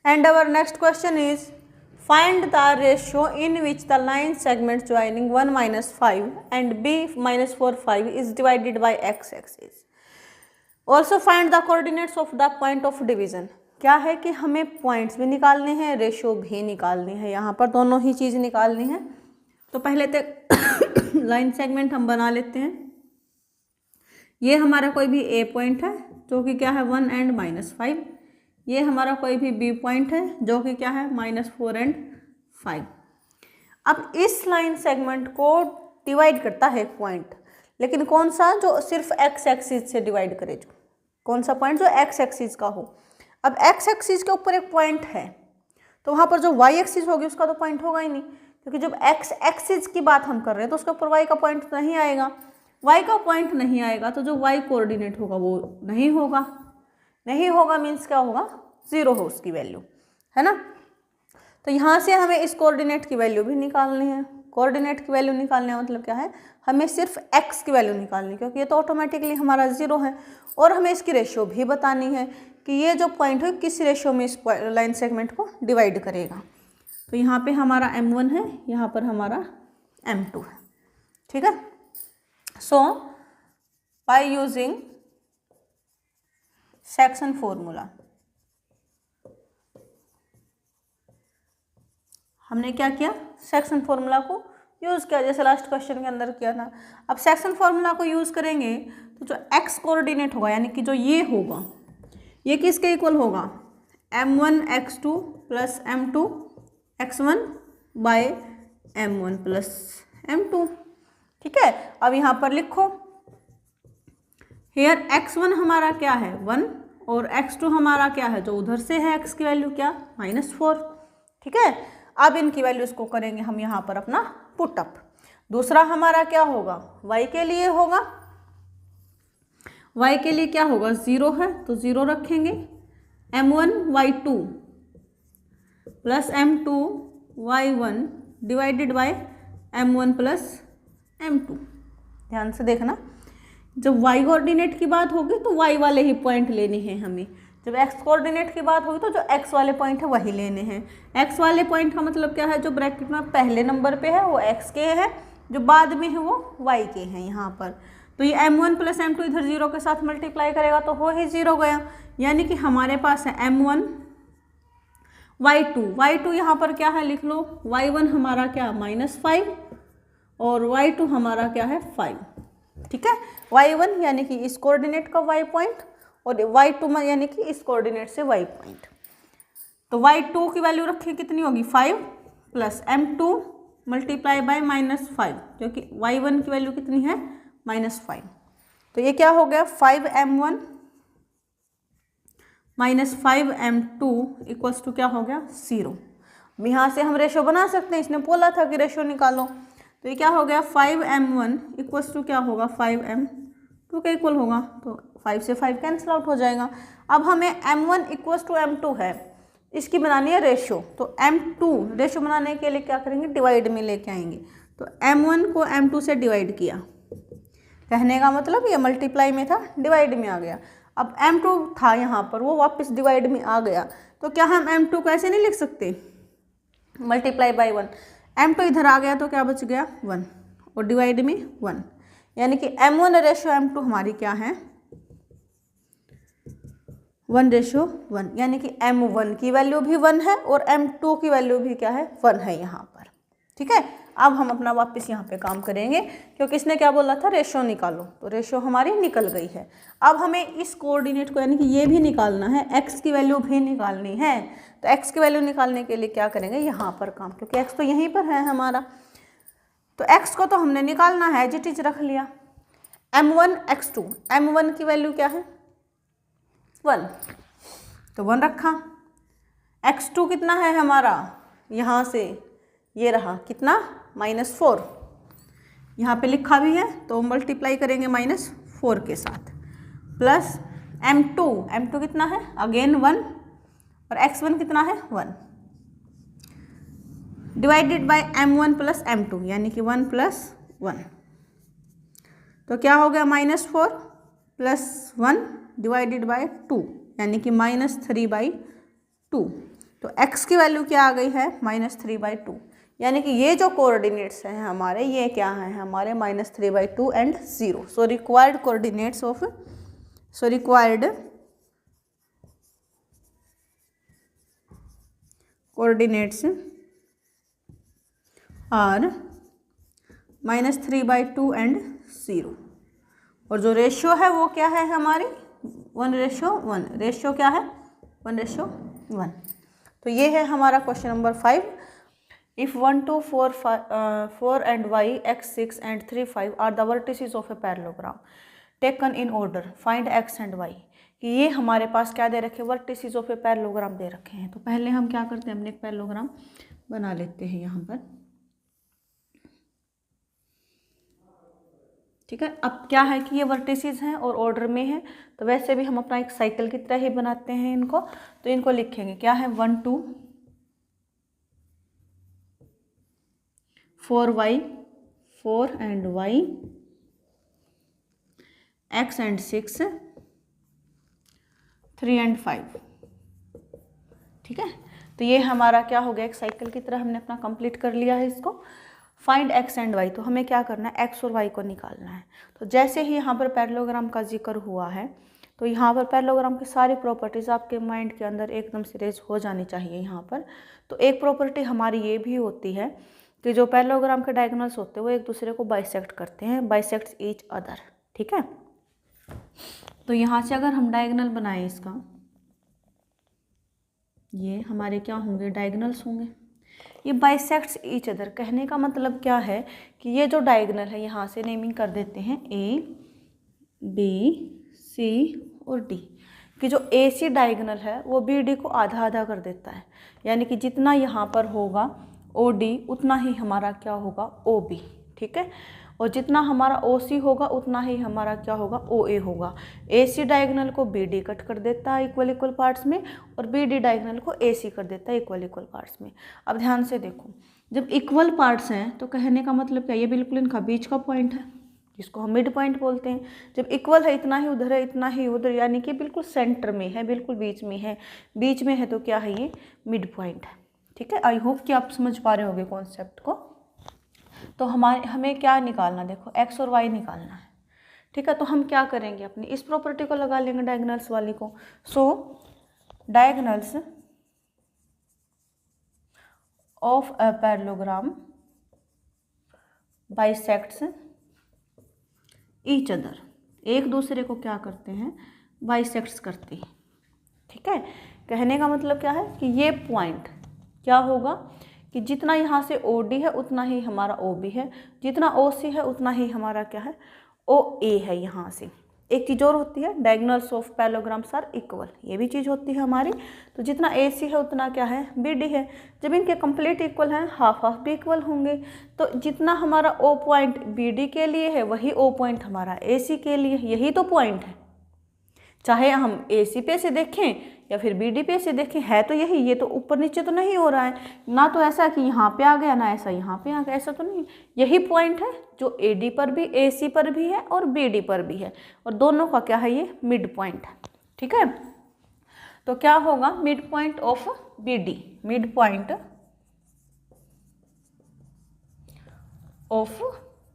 And our next question is find the ratio in which the line segment joining 1 - 5 and b - 4 5 is divided by x axis. Also find the coordinates of the point of division. क्या है कि हमें points भी निकालने हैं, ratio भी निकालनी है, यहाँ पर दोनों ही चीज़ निकालनी है। तो पहले तक लाइन सेगमेंट हम बना लेते हैं। ये हमारा कोई भी ए पॉइंट है जो कि क्या है 1 एंड -5। ये हमारा कोई भी बी पॉइंट है जो कि क्या है -4 एंड 5। अब इस लाइन सेगमेंट को डिवाइड करता है पॉइंट, लेकिन कौन सा, जो सिर्फ एक्स एक्सिस से डिवाइड करे, जो कौन सा पॉइंट जो एक्स एक्सिस का हो। अब एक्स एक्सिस के ऊपर एक पॉइंट है तो वहाँ पर जो वाई एक्सिस होगी उसका तो पॉइंट होगा ही नहीं, क्योंकि जब एक्स एक्सिस की बात हम कर रहे हैं तो उसके ऊपर वाई का पॉइंट नहीं आएगा। वाई का पॉइंट नहीं आएगा तो जो वाई कोऑर्डिनेट होगा वो नहीं होगा। नहीं होगा मीन्स क्या होगा, 0 हो उसकी वैल्यू, है ना। तो यहाँ से हमें इस कोऑर्डिनेट की वैल्यू भी निकालनी है। कोऑर्डिनेट की वैल्यू निकालने का मतलब क्या है, हमें सिर्फ x की वैल्यू निकालनी, क्योंकि ये तो ऑटोमेटिकली हमारा 0 है। और हमें इसकी रेशियो भी बतानी है कि ये जो पॉइंट है किस रेशियो में इस लाइन सेगमेंट को डिवाइड करेगा। तो यहाँ पे हमारा m1 है, यहाँ पर हमारा m2 है, ठीक है। सो बाय यूजिंग सेक्शन फॉर्मूला हमने क्या किया, सेक्शन फॉर्मूला को यूज़ किया, जैसे लास्ट क्वेश्चन के अंदर किया था। अब सेक्शन फॉर्मूला को यूज़ करेंगे तो जो एक्स कोऑर्डिनेट होगा, यानी कि जो ये होगा, ये किसके इक्वल होगा, m1 x2 + m2 x1 bye m1 + m2, ठीक है। अब यहाँ पर लिखो, हेयर x1 हमारा क्या है 1 और x2 हमारा क्या है, जो उधर से है x की वैल्यू क्या -4, ठीक है। अब इनकी वैल्यूज को करेंगे हम यहाँ पर अपना पुट अप। दूसरा हमारा क्या होगा, y के लिए होगा, y के लिए क्या होगा 0 है तो 0 रखेंगे, m1 y2 + m2 y1 divided by m1 + m2। ध्यान से देखना, जब y कोऑर्डिनेट की बात होगी तो y वाले ही पॉइंट लेने हैं हमें, जब x कोऑर्डिनेट की बात होगी तो जो x वाले पॉइंट है वही लेने हैं। x वाले पॉइंट का मतलब क्या है, जो ब्रैकेट में पहले नंबर पे है वो x के हैं, जो बाद में है वो y के हैं यहाँ पर। तो ये m1 + m2 इधर 0 के साथ मल्टीप्लाई करेगा तो हो ही 0 गया, यानी कि हमारे पास है m1 y2 यहाँ पर क्या है लिख लो, y1 हमारा क्या -5 और y2 हमारा क्या है 5, ठीक है। y1 यानी कि इस कोऑर्डिनेट का y पॉइंट और y2 यानी कि इस कोऑर्डिनेट से y पॉइंट। तो y2 की वैल्यू रखिए कितनी होगी 5 + m2 मल्टीप्लाई बाय -5, क्योंकि y1 की वैल्यू कितनी है -5। तो ये क्या हो गया 5m1 - 5m2 = क्या हो गया 0। यहाँ से हम रेशो बना सकते हैं, इसने बोला था कि रेशो निकालो। तो ये क्या हो गया 5m1 इक्वल्स टू क्या होगा 5m2 के इक्वल होगा, तो 5 से 5 कैंसिल आउट हो जाएगा। अब हमें m1 इक्वल्स टू m2 है, इसकी बनानी है रेशो। तो m2 रेशो बनाने के लिए क्या करेंगे, डिवाइड में लेके आएंगे। तो m1 को m2 से डिवाइड किया, कहने का मतलब ये मल्टीप्लाई में था, डिवाइड में आ गया। अब m2 था यहाँ पर, वो वापस डिवाइड में आ गया, तो क्या हम m2 को ऐसे नहीं लिख सकते मल्टीप्लाई बाई 1। m2 इधर आ गया तो क्या बच गया 1 और डिवाइड में 1, यानी कि m1 रेशो m2 हमारी क्या है 1:1, यानी कि m1 की वैल्यू भी 1 है और m2 की वैल्यू भी क्या है 1 है यहाँ पर। ठीक है, अब हम अपना वापस यहाँ पे काम करेंगे, क्योंकि इसने क्या बोला था रेशो निकालो, तो रेशो हमारी निकल गई है। अब हमें इस कोऑर्डिनेट को यानी कि ये भी निकालना है, x की वैल्यू भी निकालनी है। तो x की वैल्यू निकालने के लिए क्या करेंगे यहाँ पर काम, क्योंकि x तो यहीं पर है हमारा। तो x को तो हमने निकालना है, एज इट इज रख लिया। m1 x2, m1 की वैल्यू क्या है 1, तो 1 रखा। x2 कितना है हमारा, यहाँ से ये रहा कितना -4, यहाँ पे लिखा भी है तो मल्टीप्लाई करेंगे -4 के साथ, प्लस m2 कितना है अगेन 1 और x1 कितना है 1, divided by m1 plus m2 यानी कि 1 + 1, तो क्या हो गया -4 + 1 डिवाइडेड बाय 2 यानी कि -3/2। तो x की वैल्यू क्या आ गई है -3/2, यानी कि ये जो कोऑर्डिनेट्स हैं हमारे, ये क्या हैं हमारे -3/2 and 0। So required coordinates of required coordinates are -3/2 and 0, और जो रेशियो है वो क्या है हमारी 1:1, रेशियो क्या है 1:1। तो ये है हमारा question number 5। If 1, 2, 4 and y, x, 6 and 3, 5 are the vertices of a parallelogram taken in order, find x and y। कि ये हमारे पास क्या दे रखे, वर्टिसेस ऑफ ए पैरेललोग्राम दे रखे हैं। तो पहले हम क्या करते हैं, हमने एक पैरेललोग्राम बना लेते हैं यहाँ पर। ठीक है, अब क्या है कि ये वर्टिसेस हैं और ऑर्डर में है, तो वैसे भी हम अपना एक साइकिल की तरह ही बनाते हैं इनको। तो इनको लिखेंगे क्या है 1, 2, 4y, 4 and y, x and 6, 3 and 5। ठीक है, तो ये हमारा क्या हो गया, एक साइकिल की तरह हमने अपना कंप्लीट कर लिया है इसको। फाइंड x एंड y, तो हमें क्या करना है x और y को निकालना है। तो जैसे ही यहाँ पर पैरेललोग्राम का जिक्र हुआ है, तो यहाँ पर पैरेललोग्राम की सारी प्रॉपर्टीज़ आपके माइंड के अंदर एकदम से रेज हो जानी चाहिए यहाँ पर। तो एक प्रॉपर्टी हमारी ये भी होती है कि जो पैरेललोग्राम के डायगोनल्स होते हैं वो एक दूसरे को बाइसेक्ट करते हैं, बाइसेक्ट्स ईच अदर। ठीक है, तो यहाँ से अगर हम डायगोनल बनाएं इसका, ये हमारे क्या होंगे डायगोनल्स होंगे, ये बाइसेक्ट्स ईच अदर। कहने का मतलब क्या है कि ये जो डायगोनल है यहाँ से नेमिंग कर देते हैं A, B, C और D, कि जो AC डायगोनल है वो BD को आधा आधा कर देता है, यानी कि जितना यहाँ पर होगा OD उतना ही हमारा क्या होगा OB। ठीक है, और जितना हमारा OC होगा उतना ही हमारा क्या होगा OA होगा। AC डायगोनल को BD कट कर देता है इक्वल इक्वल पार्ट्स में, और BD डायगोनल को AC कर देता है इक्वल इक्वल पार्ट्स में। अब ध्यान से देखो, जब इक्वल पार्ट्स हैं तो कहने का मतलब क्या, ये बिल्कुल इनका बीच का पॉइंट है, जिसको हम मिड पॉइंट बोलते हैं। जब इक्वल है, इतना ही उधर है इतना ही उधर, यानी कि बिल्कुल सेंटर में है, बिल्कुल बीच में है। बीच में है तो क्या है, ये मिड पॉइंट है। ठीक है, आई होप कि आप समझ पा रहे होंगे कॉन्सेप्ट को। तो हमें क्या निकालना, देखो x और y निकालना है। ठीक है, तो हम क्या करेंगे, अपनी इस प्रॉपर्टी को लगा लेंगे डायगोनल्स वाली को। So diagonals of a parallelogram bisects each other, एक दूसरे को क्या करते हैं बाइसेक्ट्स करते हैं। ठीक है, कहने का मतलब क्या है कि ये पॉइंट क्या होगा कि जितना यहाँ से OD है उतना ही हमारा OB है, जितना OC है उतना ही हमारा क्या है OA है यहाँ से। एक चीज़ और होती है, diagonals of parallelograms are equal, ये भी चीज़ होती है हमारी। तो जितना AC है उतना क्या है, BD है। जब इनके कंप्लीट इक्वल हैं, हाफ हाफ भी इक्वल होंगे। तो जितना हमारा O पॉइंट BD के लिए है वही O पॉइंट हमारा AC के लिए, यही तो पॉइंट है। चाहे हम AC पे से देखें या फिर BD पे से देखें, है तो यही। ये तो ऊपर नीचे तो नहीं हो रहा है ना, तो ऐसा कि यहाँ पे आ गया ना ऐसा यहाँ पे आ गया, ऐसा तो नहीं। यही पॉइंट है जो AD पर भी, AC पर भी है और BD पर भी है, और दोनों का क्या है, ये मिड पॉइंट है। ठीक है, तो क्या होगा, mid point of BD, mid point of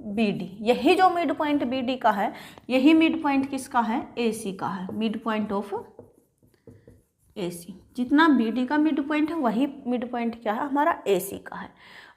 BD, यही जो मिड पॉइंट BD का है, यही मिड पॉइंट किसका है, AC का है। मिड पॉइंट ऑफ AC, जितना BD का मिड पॉइंट है वही मिड पॉइंट क्या है, हमारा AC का है।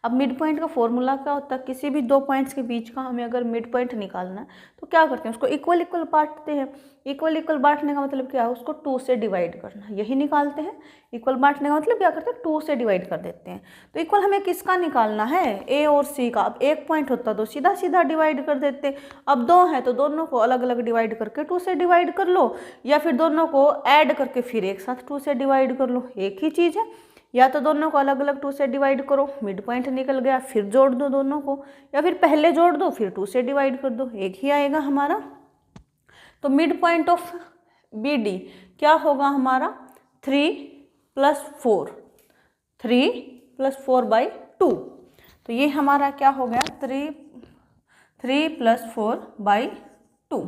अब मिड पॉइंट का फॉर्मूला क्या होता है, किसी भी दो पॉइंट्स के बीच का हमें अगर मिड पॉइंट निकालना है तो क्या करते हैं, उसको इक्वल इक्वल बांटते हैं। इक्वल इक्वल बांटने का मतलब क्या है, उसको 2 से डिवाइड करना, यही निकालते हैं। इक्वल बांटने का मतलब क्या करते हैं, 2 से डिवाइड कर देते हैं। तो इक्वल हमें किसका निकालना है, A और C का। अब एक पॉइंट होता तो सीधा सीधा डिवाइड कर देते, अब दो है तो दोनों को अलग अलग डिवाइड करके 2 से डिवाइड कर लो, या फिर दोनों को ऐड करके फिर एक साथ 2 से डिवाइड कर लो, एक ही चीज़ है। या तो दोनों को अलग अलग 2 से डिवाइड करो, मिड पॉइंट निकल गया, फिर जोड़ दो दोनों को, या फिर पहले जोड़ दो फिर 2 से डिवाइड कर दो, एक ही आएगा हमारा। तो मिड पॉइंट ऑफ BD क्या होगा हमारा, 3 + 4, 3 + 4/2। तो ये हमारा क्या हो गया, 3 + 4/2।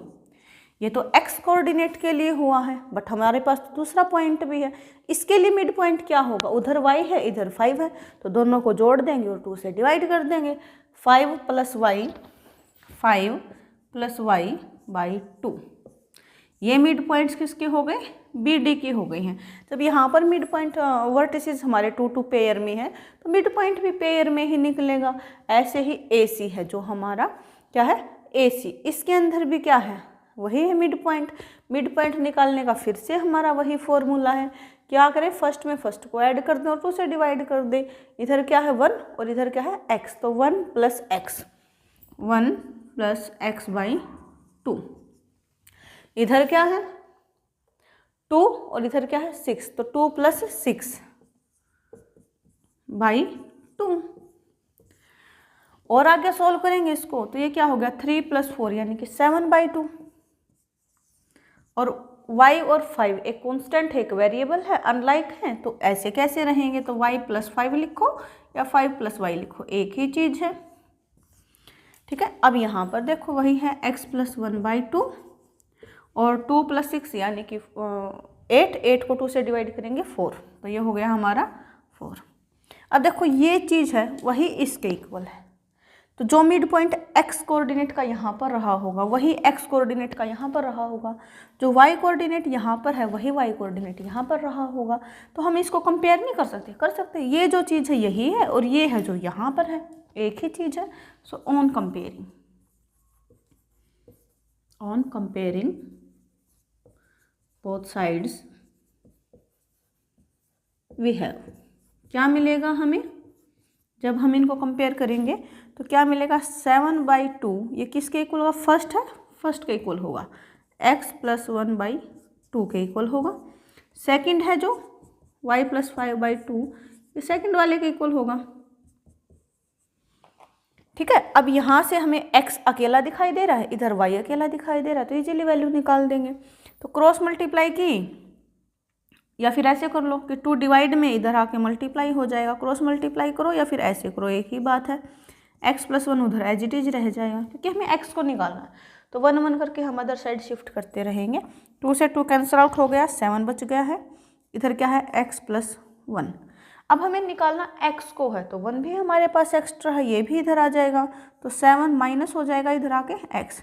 ये तो x कोऑर्डिनेट के लिए हुआ है, बट हमारे पास तो दूसरा पॉइंट भी है। इसके लिए मिड पॉइंट क्या होगा, उधर y है इधर 5 है, तो दोनों को जोड़ देंगे और 2 से डिवाइड कर देंगे। 5 + y/2, ये मिड पॉइंट्स किसके हो गए, BD की हो गई हैं। जब यहाँ पर मिड पॉइंट वर्टिसेस हमारे 2 पेयर में है, तो मिड पॉइंट भी पेयर में ही निकलेगा। ऐसे ही AC है जो हमारा क्या है, AC, इसके अंदर भी क्या है, वही है मिड पॉइंट। मिड पॉइंट निकालने का फिर से हमारा वही फॉर्मूला है, क्या करें, फर्स्ट में फर्स्ट को ऐड कर दें और 2 से डिवाइड कर दें। इधर क्या है 1 और इधर क्या है x, तो 1 + x, 1 + x/2। इधर क्या है 2 और इधर क्या है 6, तो 2 + 6/2। और आगे सॉल्व करेंगे इसको, तो ये क्या हो गया, 3 + 4 यानी कि 7/2। और y और 5 एक कांस्टेंट है, एक वेरिएबल है, अनलाइक है, तो ऐसे कैसे रहेंगे, तो y + 5 लिखो या 5 + y लिखो, एक ही चीज़ है। ठीक है, अब यहाँ पर देखो वही है x + 1/2 और 2 + 6 यानी कि 8 को 2 से डिवाइड करेंगे 4, तो ये हो गया हमारा 4। अब देखो ये चीज़ है वही इसके इक्वल है, तो जो मिड पॉइंट x कोऑर्डिनेट का यहाँ पर रहा होगा वही x कोऑर्डिनेट का यहाँ पर रहा होगा, जो y कोऑर्डिनेट यहाँ पर है वही y कोऑर्डिनेट यहाँ पर रहा होगा। तो हम इसको कंपेयर नहीं कर सकते, कर सकते, ये जो चीज़ है यही है और ये है जो यहाँ पर है, एक ही चीज़ है। So on comparing both sides we have, क्या मिलेगा हमें, जब हम इनको कंपेयर करेंगे तो क्या मिलेगा, 7/2 ये किसके इक्वल होगा, फर्स्ट है, फर्स्ट के इक्वल होगा, x + 1/2 के इक्वल होगा। सेकंड है जो y + 5/2, ये सेकंड वाले के इक्वल होगा। ठीक है, अब यहाँ से हमें x अकेला दिखाई दे रहा है, इधर y अकेला दिखाई दे रहा है, तो इजीली वैल्यू निकाल देंगे। तो क्रॉस मल्टीप्लाई की, या फिर ऐसे कर लो कि 2 डिवाइड में इधर आके मल्टीप्लाई हो जाएगा, क्रॉस मल्टीप्लाई करो या फिर ऐसे करो, एक ही बात है। x + 1 उधर एज इट इज रह जाएगा, क्योंकि हमें x को निकालना है, तो 1 1 करके हम अदर साइड शिफ्ट करते रहेंगे। 2 से 2 कैंसिल आउट हो गया, 7 बच गया है। इधर क्या है, x + 1। अब हमें निकालना x को है, तो 1 भी हमारे पास एक्स्ट्रा है, ये भी इधर आ जाएगा, तो 7 माइनस हो जाएगा इधर आके x,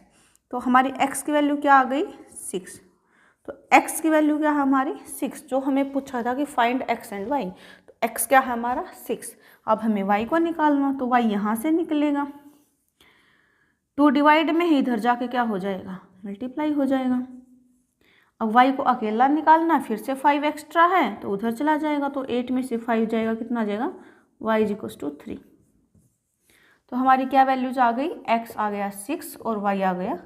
तो हमारी x की वैल्यू क्या आ गई, 6। तो x की वैल्यू क्या है हमारी 6, जो हमें पूछा था कि फाइंड x एंड y, तो x क्या है हमारा 6। अब हमें y को निकालना, तो y यहाँ से निकलेगा, 2 डिवाइड में ही इधर जाके क्या हो जाएगा, मल्टीप्लाई हो जाएगा। अब y को अकेला निकालना, फिर से 5 एक्स्ट्रा है तो उधर चला जाएगा, तो 8 में से 5 जाएगा, कितना जाएगा, y = 3। तो हमारी क्या वैल्यूज आ गई, x आ गया 6 और y आ गया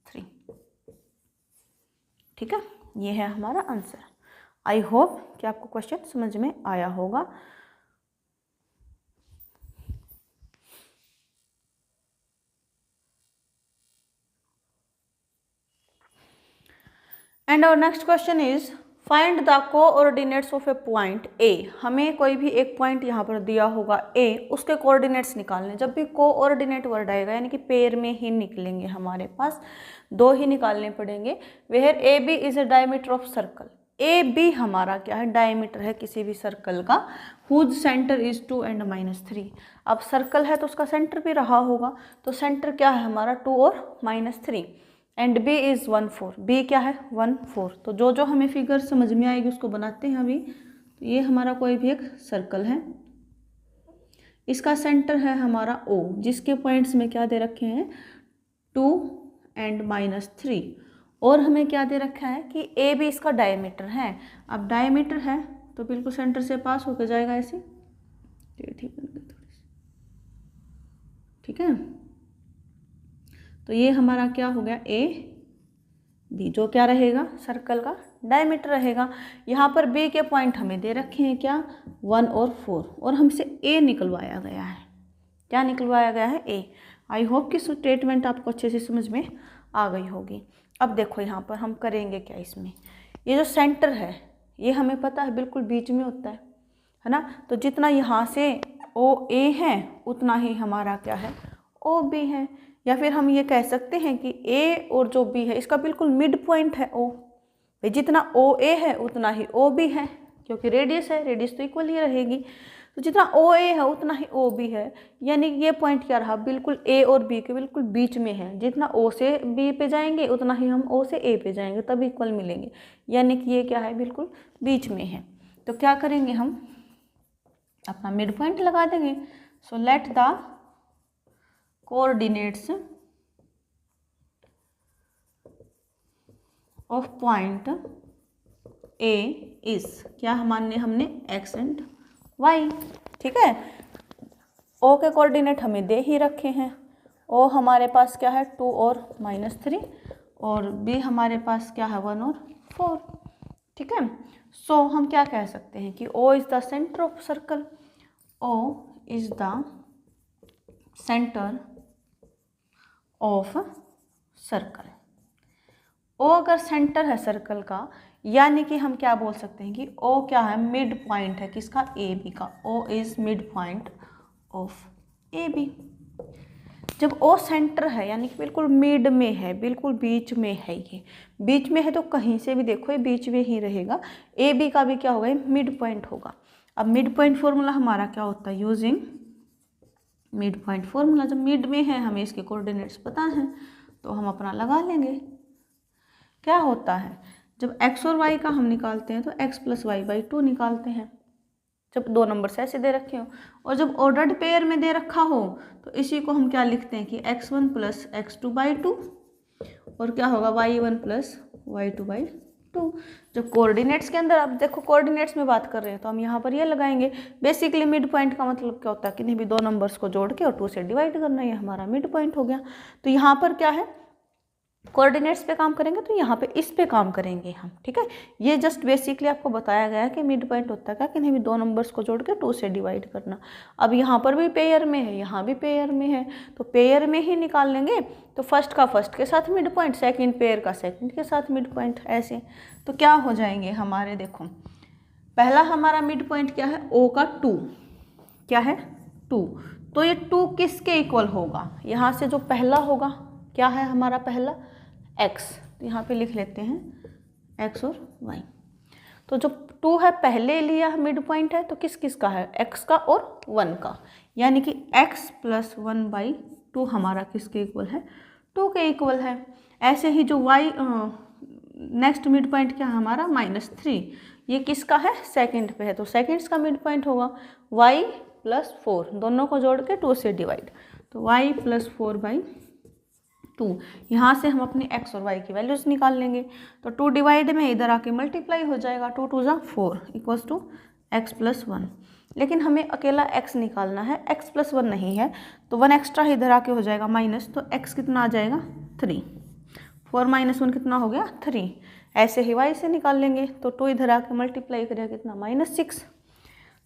3। ठीक है, ये है हमारा आंसर। आई होप कि आपको क्वेश्चन समझ में आया होगा। And our next question is find the coordinates of a point A. हमें कोई भी एक पॉइंट यहाँ पर दिया होगा ए, उसके कोऑर्डिनेट्स निकालने। जब भी कोऑर्डिनेट वर्ड आएगा यानी कि पेयर में ही निकलेंगे, हमारे पास दो ही निकालने पड़ेंगे। Where A B is a diameter of circle. A B हमारा क्या है, डायमीटर है किसी भी सर्कल का। Whose centre is 2 and -3। अब सर्कल है तो उसका सेंटर भी रहा होगा, तो सेंटर क्या है हमारा 2 और -3। And B is 1 4। बी क्या है 1 4। तो जो जो हमें फिगर समझ में आएगी उसको बनाते हैं अभी। तो ये हमारा कोई भी एक सर्कल है, इसका सेंटर है हमारा ओ, जिसके पॉइंट्स में क्या दे रखे हैं 2 and -3। और हमें क्या दे रखा है कि ए भी इसका डायमीटर है। अब डायमीटर है तो बिल्कुल सेंटर से पास होकर जाएगा ऐसे, ठीक है। तो ये हमारा क्या हो गया ए बी, जो क्या रहेगा सर्कल का डायमीटर रहेगा। यहाँ पर बी के पॉइंट हमें दे रखे हैं क्या 1 और 4, और हमसे ए निकलवाया गया है। क्या निकलवाया गया है ए। आई होप कि स्टेटमेंट आपको अच्छे से समझ में आ गई होगी। अब देखो यहाँ पर हम करेंगे क्या, इसमें ये जो सेंटर है ये हमें पता है बिल्कुल बीच में होता है ना। तो जितना यहाँ से ओ ए है उतना ही हमारा क्या है ओ बी है। या फिर हम ये कह सकते हैं कि ए और जो बी है इसका बिल्कुल मिड पॉइंट है ओ। भाई जितना ओ ए है उतना ही ओ बी है, क्योंकि रेडियस है, रेडियस तो इक्वल ही रहेगी। तो जितना ओ ए है उतना ही ओ बी है, यानी ये पॉइंट क्या रहा बिल्कुल ए और बी के बिल्कुल बीच में है। जितना ओ से बी पे जाएंगे उतना ही हम ओ से ए पे जाएंगे, तब इक्वल मिलेंगे। यानी कि ये क्या है बिल्कुल बीच में है। तो क्या करेंगे हम अपना मिड पॉइंट लगा देंगे। So let the coordinates of point A is, क्या हमने एक्स एंड वाई, ठीक है। ओ के कोऑर्डिनेट हमें दे ही रखे हैं। ओ हमारे पास क्या है 2 और -3, और बी हमारे पास क्या है 1 और 4, ठीक है। सो हम क्या कह सकते हैं कि O is the centre of circle. O is the centre of circle. O अगर सेंटर है सर्कल का, यानी कि हम क्या बोल सकते हैं कि ओ क्या है मिड पॉइंट है किसका ए बी का। O is mid point of A B. जब ओ सेंटर है यानी कि बिल्कुल मिड में है, बिल्कुल बीच में है, ये बीच में है तो कहीं से भी देखो ये बीच में ही रहेगा। ए बी का भी क्या होगा ये मिड पॉइंट होगा। अब मिड पॉइंट फॉर्मूला हमारा क्या होता है, यूजिंग मिड पॉइंट फॉर्मूला। जब मिड में है हमें इसके कोऑर्डिनेट्स पता हैं तो हम अपना लगा लेंगे। क्या होता है जब x और y का हम निकालते हैं तो x + y/2 निकालते हैं, जब दो नंबर ऐसे दे रखे हो। और जब ऑर्डर्ड पेयर में दे रखा हो तो इसी को हम क्या लिखते हैं कि x1 + x2/2, और क्या होगा y1 + y2/2। जब कोऑर्डिनेट्स के अंदर, अब देखो कोऑर्डिनेट्स में बात कर रहे हैं तो हम यहाँ पर ये लगाएंगे। बेसिकली मिड पॉइंट का मतलब क्या होता है, किन्हीं भी दो नंबर्स को जोड़ के और 2 से डिवाइड करना, ये हमारा मिड पॉइंट हो गया। तो यहाँ पर क्या है कोऑर्डिनेट्स पे काम करेंगे तो यहाँ पे इस पे काम करेंगे हम, ठीक है। ये जस्ट बेसिकली आपको बताया गया है कि मिड पॉइंट होता है क्या, किन्हीं भी दो नंबर्स को जोड़ के 2 से डिवाइड करना। अब यहाँ पर भी पेयर में है, यहाँ भी पेयर में है, तो पेयर में ही निकाल लेंगे। तो फर्स्ट का फर्स्ट के साथ मिड पॉइंट, सेकंड पेयर का सेकंड के साथ मिड पॉइंट, ऐसे। तो क्या हो जाएंगे हमारे, देखो पहला हमारा मिड पॉइंट क्या है ओ का 2, क्या है 2। तो ये 2 किसके इक्वल होगा, यहाँ से जो पहला होगा क्या है हमारा पहला x, तो यहाँ पे लिख लेते हैं x और y। तो जो 2 है पहले लिया मिड पॉइंट है तो किस किस का है, x का और 1 का, यानी कि x + 1/2 हमारा किसके इक्वल है 2 के इक्वल है। ऐसे ही जो y नेक्स्ट मिड पॉइंट क्या है हमारा -3, ये किसका है सेकंड पे है तो सेकंड्स का मिड पॉइंट होगा y + 4, दोनों को जोड़ के 2 से डिवाइड, तो y + 4/2। यहाँ से हम अपनी x और y की वैल्यूज निकाल लेंगे। तो 2 डिवाइड में इधर आके मल्टीप्लाई हो जाएगा, 2 2 = 4 = x + 1। लेकिन हमें अकेला x निकालना है, x + 1 नहीं है, तो 1 एक्स्ट्रा इधर आके हो जाएगा माइनस, तो x कितना आ जाएगा 3। 4 - 1 कितना हो गया 3। ऐसे ही y से निकाल लेंगे तो 2 इधर आके मल्टीप्लाई करेगा कितना -6,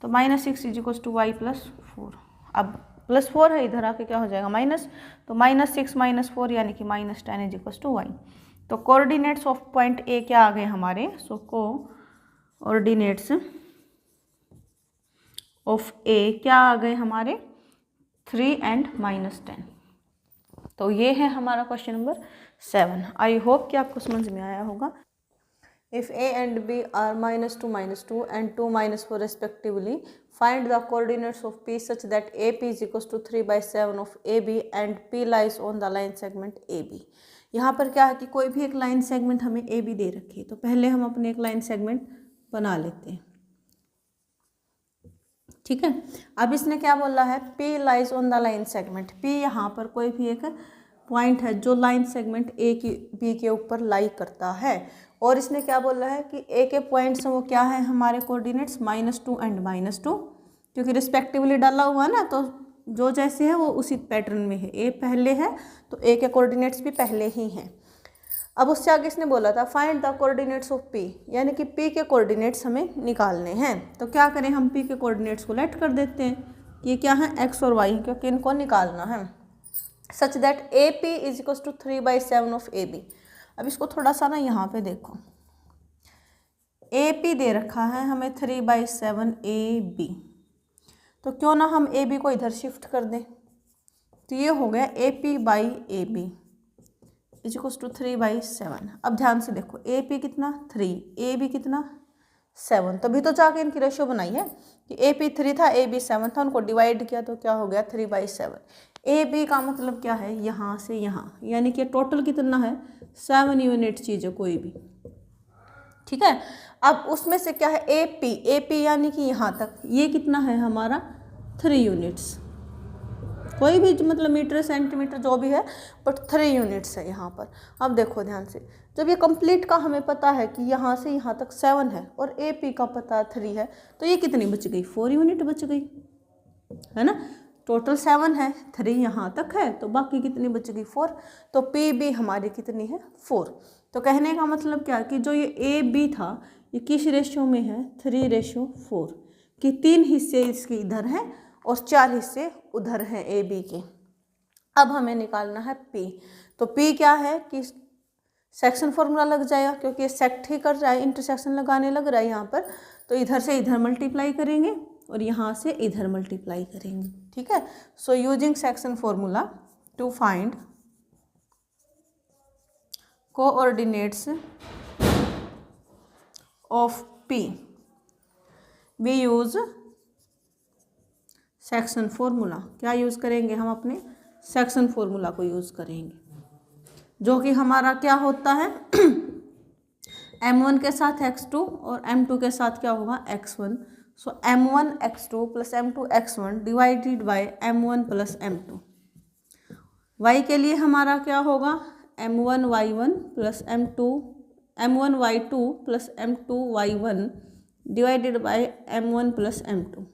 तो -6 = y + 4। अब +4 है, इधर आके क्या हो जाएगा माइनस, तो -6 - 4 यानी कि -10 = y। तो कोऑर्डिनेट्स ऑफ पॉइंट ए क्या आ गए हमारे, सो कोऑर्डिनेट्स ऑफ ए क्या आ गए हमारे 3 and -10। तो ये है हमारा क्वेश्चन नंबर 7। आई होप कि आपको समझ में आया होगा। If a and b are -2 -2 and 2 -4 respectively, find the coordinates of p such that AP is equals to 3/7 of AB and P lies on the line segment AB। यहाँ पर क्या है कि कोई भी एक लाइन सेगमेंट हमें AB दे रखी है, तो पहले हम अपने एक लाइन सेगमेंट बना लेते हैं, ठीक है। अब इसने क्या बोला है, P lies on the line segment। P यहाँ पर कोई भी एक पॉइंट है जो लाइन सेगमेंट ए की बी के ऊपर लाई करता है, और इसने क्या बोला है कि ए के पॉइंट्स वो क्या है हमारे कोऑर्डिनेट्स -2 and -2, क्योंकि रिस्पेक्टिवली डाला हुआ है ना, तो जो जैसे है वो उसी पैटर्न में है। ए पहले है तो ए के कोऑर्डिनेट्स भी पहले ही हैं। अब उससे आगे इसने बोला था find the coordinates of P, यानी कि पी के कोऑर्डिनेट्स हमें निकालने हैं। तो क्या करें, हम पी के कोऑर्डिनेट्स को लेट कर देते हैं, ये क्या है एक्स और वाई, क्योंकि इनको निकालना है। Such that A P is equal to 3/7 of A B. अब इसको थोड़ा सा ना यहाँ पे देखो, ए पी दे रखा है हमें 3/7 ए बी, तो क्यों ना हम ए बी को इधर शिफ्ट कर दें, तो ये हो गया A P by A B is equal to 3/7। अब ध्यान से देखो, ए पी कितना 3, ए बी कितना 7, तभी तो जाके इनकी रेशियो बनाई है कि ए पी 3 था, ए बी 7 था, उनको डिवाइड किया तो क्या हो गया 3/7। ए बी का मतलब क्या है, यहाँ से यहाँ, यानी कि टोटल कितना है 7 यूनिट चीज़ है कोई भी, ठीक है। अब उसमें से क्या है ए पी यानी कि यहाँ तक, ये कितना है हमारा 3 यूनिट्स, कोई भी मतलब मीटर सेंटीमीटर जो भी है, बट 3 यूनिट्स है यहाँ पर। अब देखो ध्यान से, जब ये कंप्लीट का हमें पता है कि यहाँ से यहाँ तक 7 है और ए पी का पता 3 है, तो ये कितनी बच गई 4 यूनिट बच गई, है ना। टोटल 7 है, 3 यहाँ तक है, तो बाकी कितनी बच गई 4। तो पी बी हमारी कितनी है 4। तो कहने का मतलब क्या कि जो ये ए बी था ये किस रेशियो में है 3/4, कि 3 हिस्से इसके इधर हैं और 4 हिस्से उधर हैं ए बी के। अब हमें निकालना है पी, तो पी क्या है कि सेक्शन फॉर्मूला लग जाएगा, क्योंकि ये सेक्ट ही कर रहा है, इंटरसेक्शन लगाने लग रहा है यहाँ पर, तो इधर से इधर मल्टीप्लाई करेंगे और यहाँ से इधर मल्टीप्लाई करेंगे, ठीक है। So using section formula to find coordinates of P, we use section formula. क्या यूज़ करेंगे हम, अपने सेक्शन फॉर्मूला को यूज़ करेंगे, जो कि हमारा क्या होता है m1 के साथ x2 और m2 के साथ क्या होगा x1। So m1 x2 plus m2 x1 divided by m1 plus m2। y के लिए हमारा क्या होगा m1 y1 plus m1 y2 plus m2 y1 divided by m1 plus m2,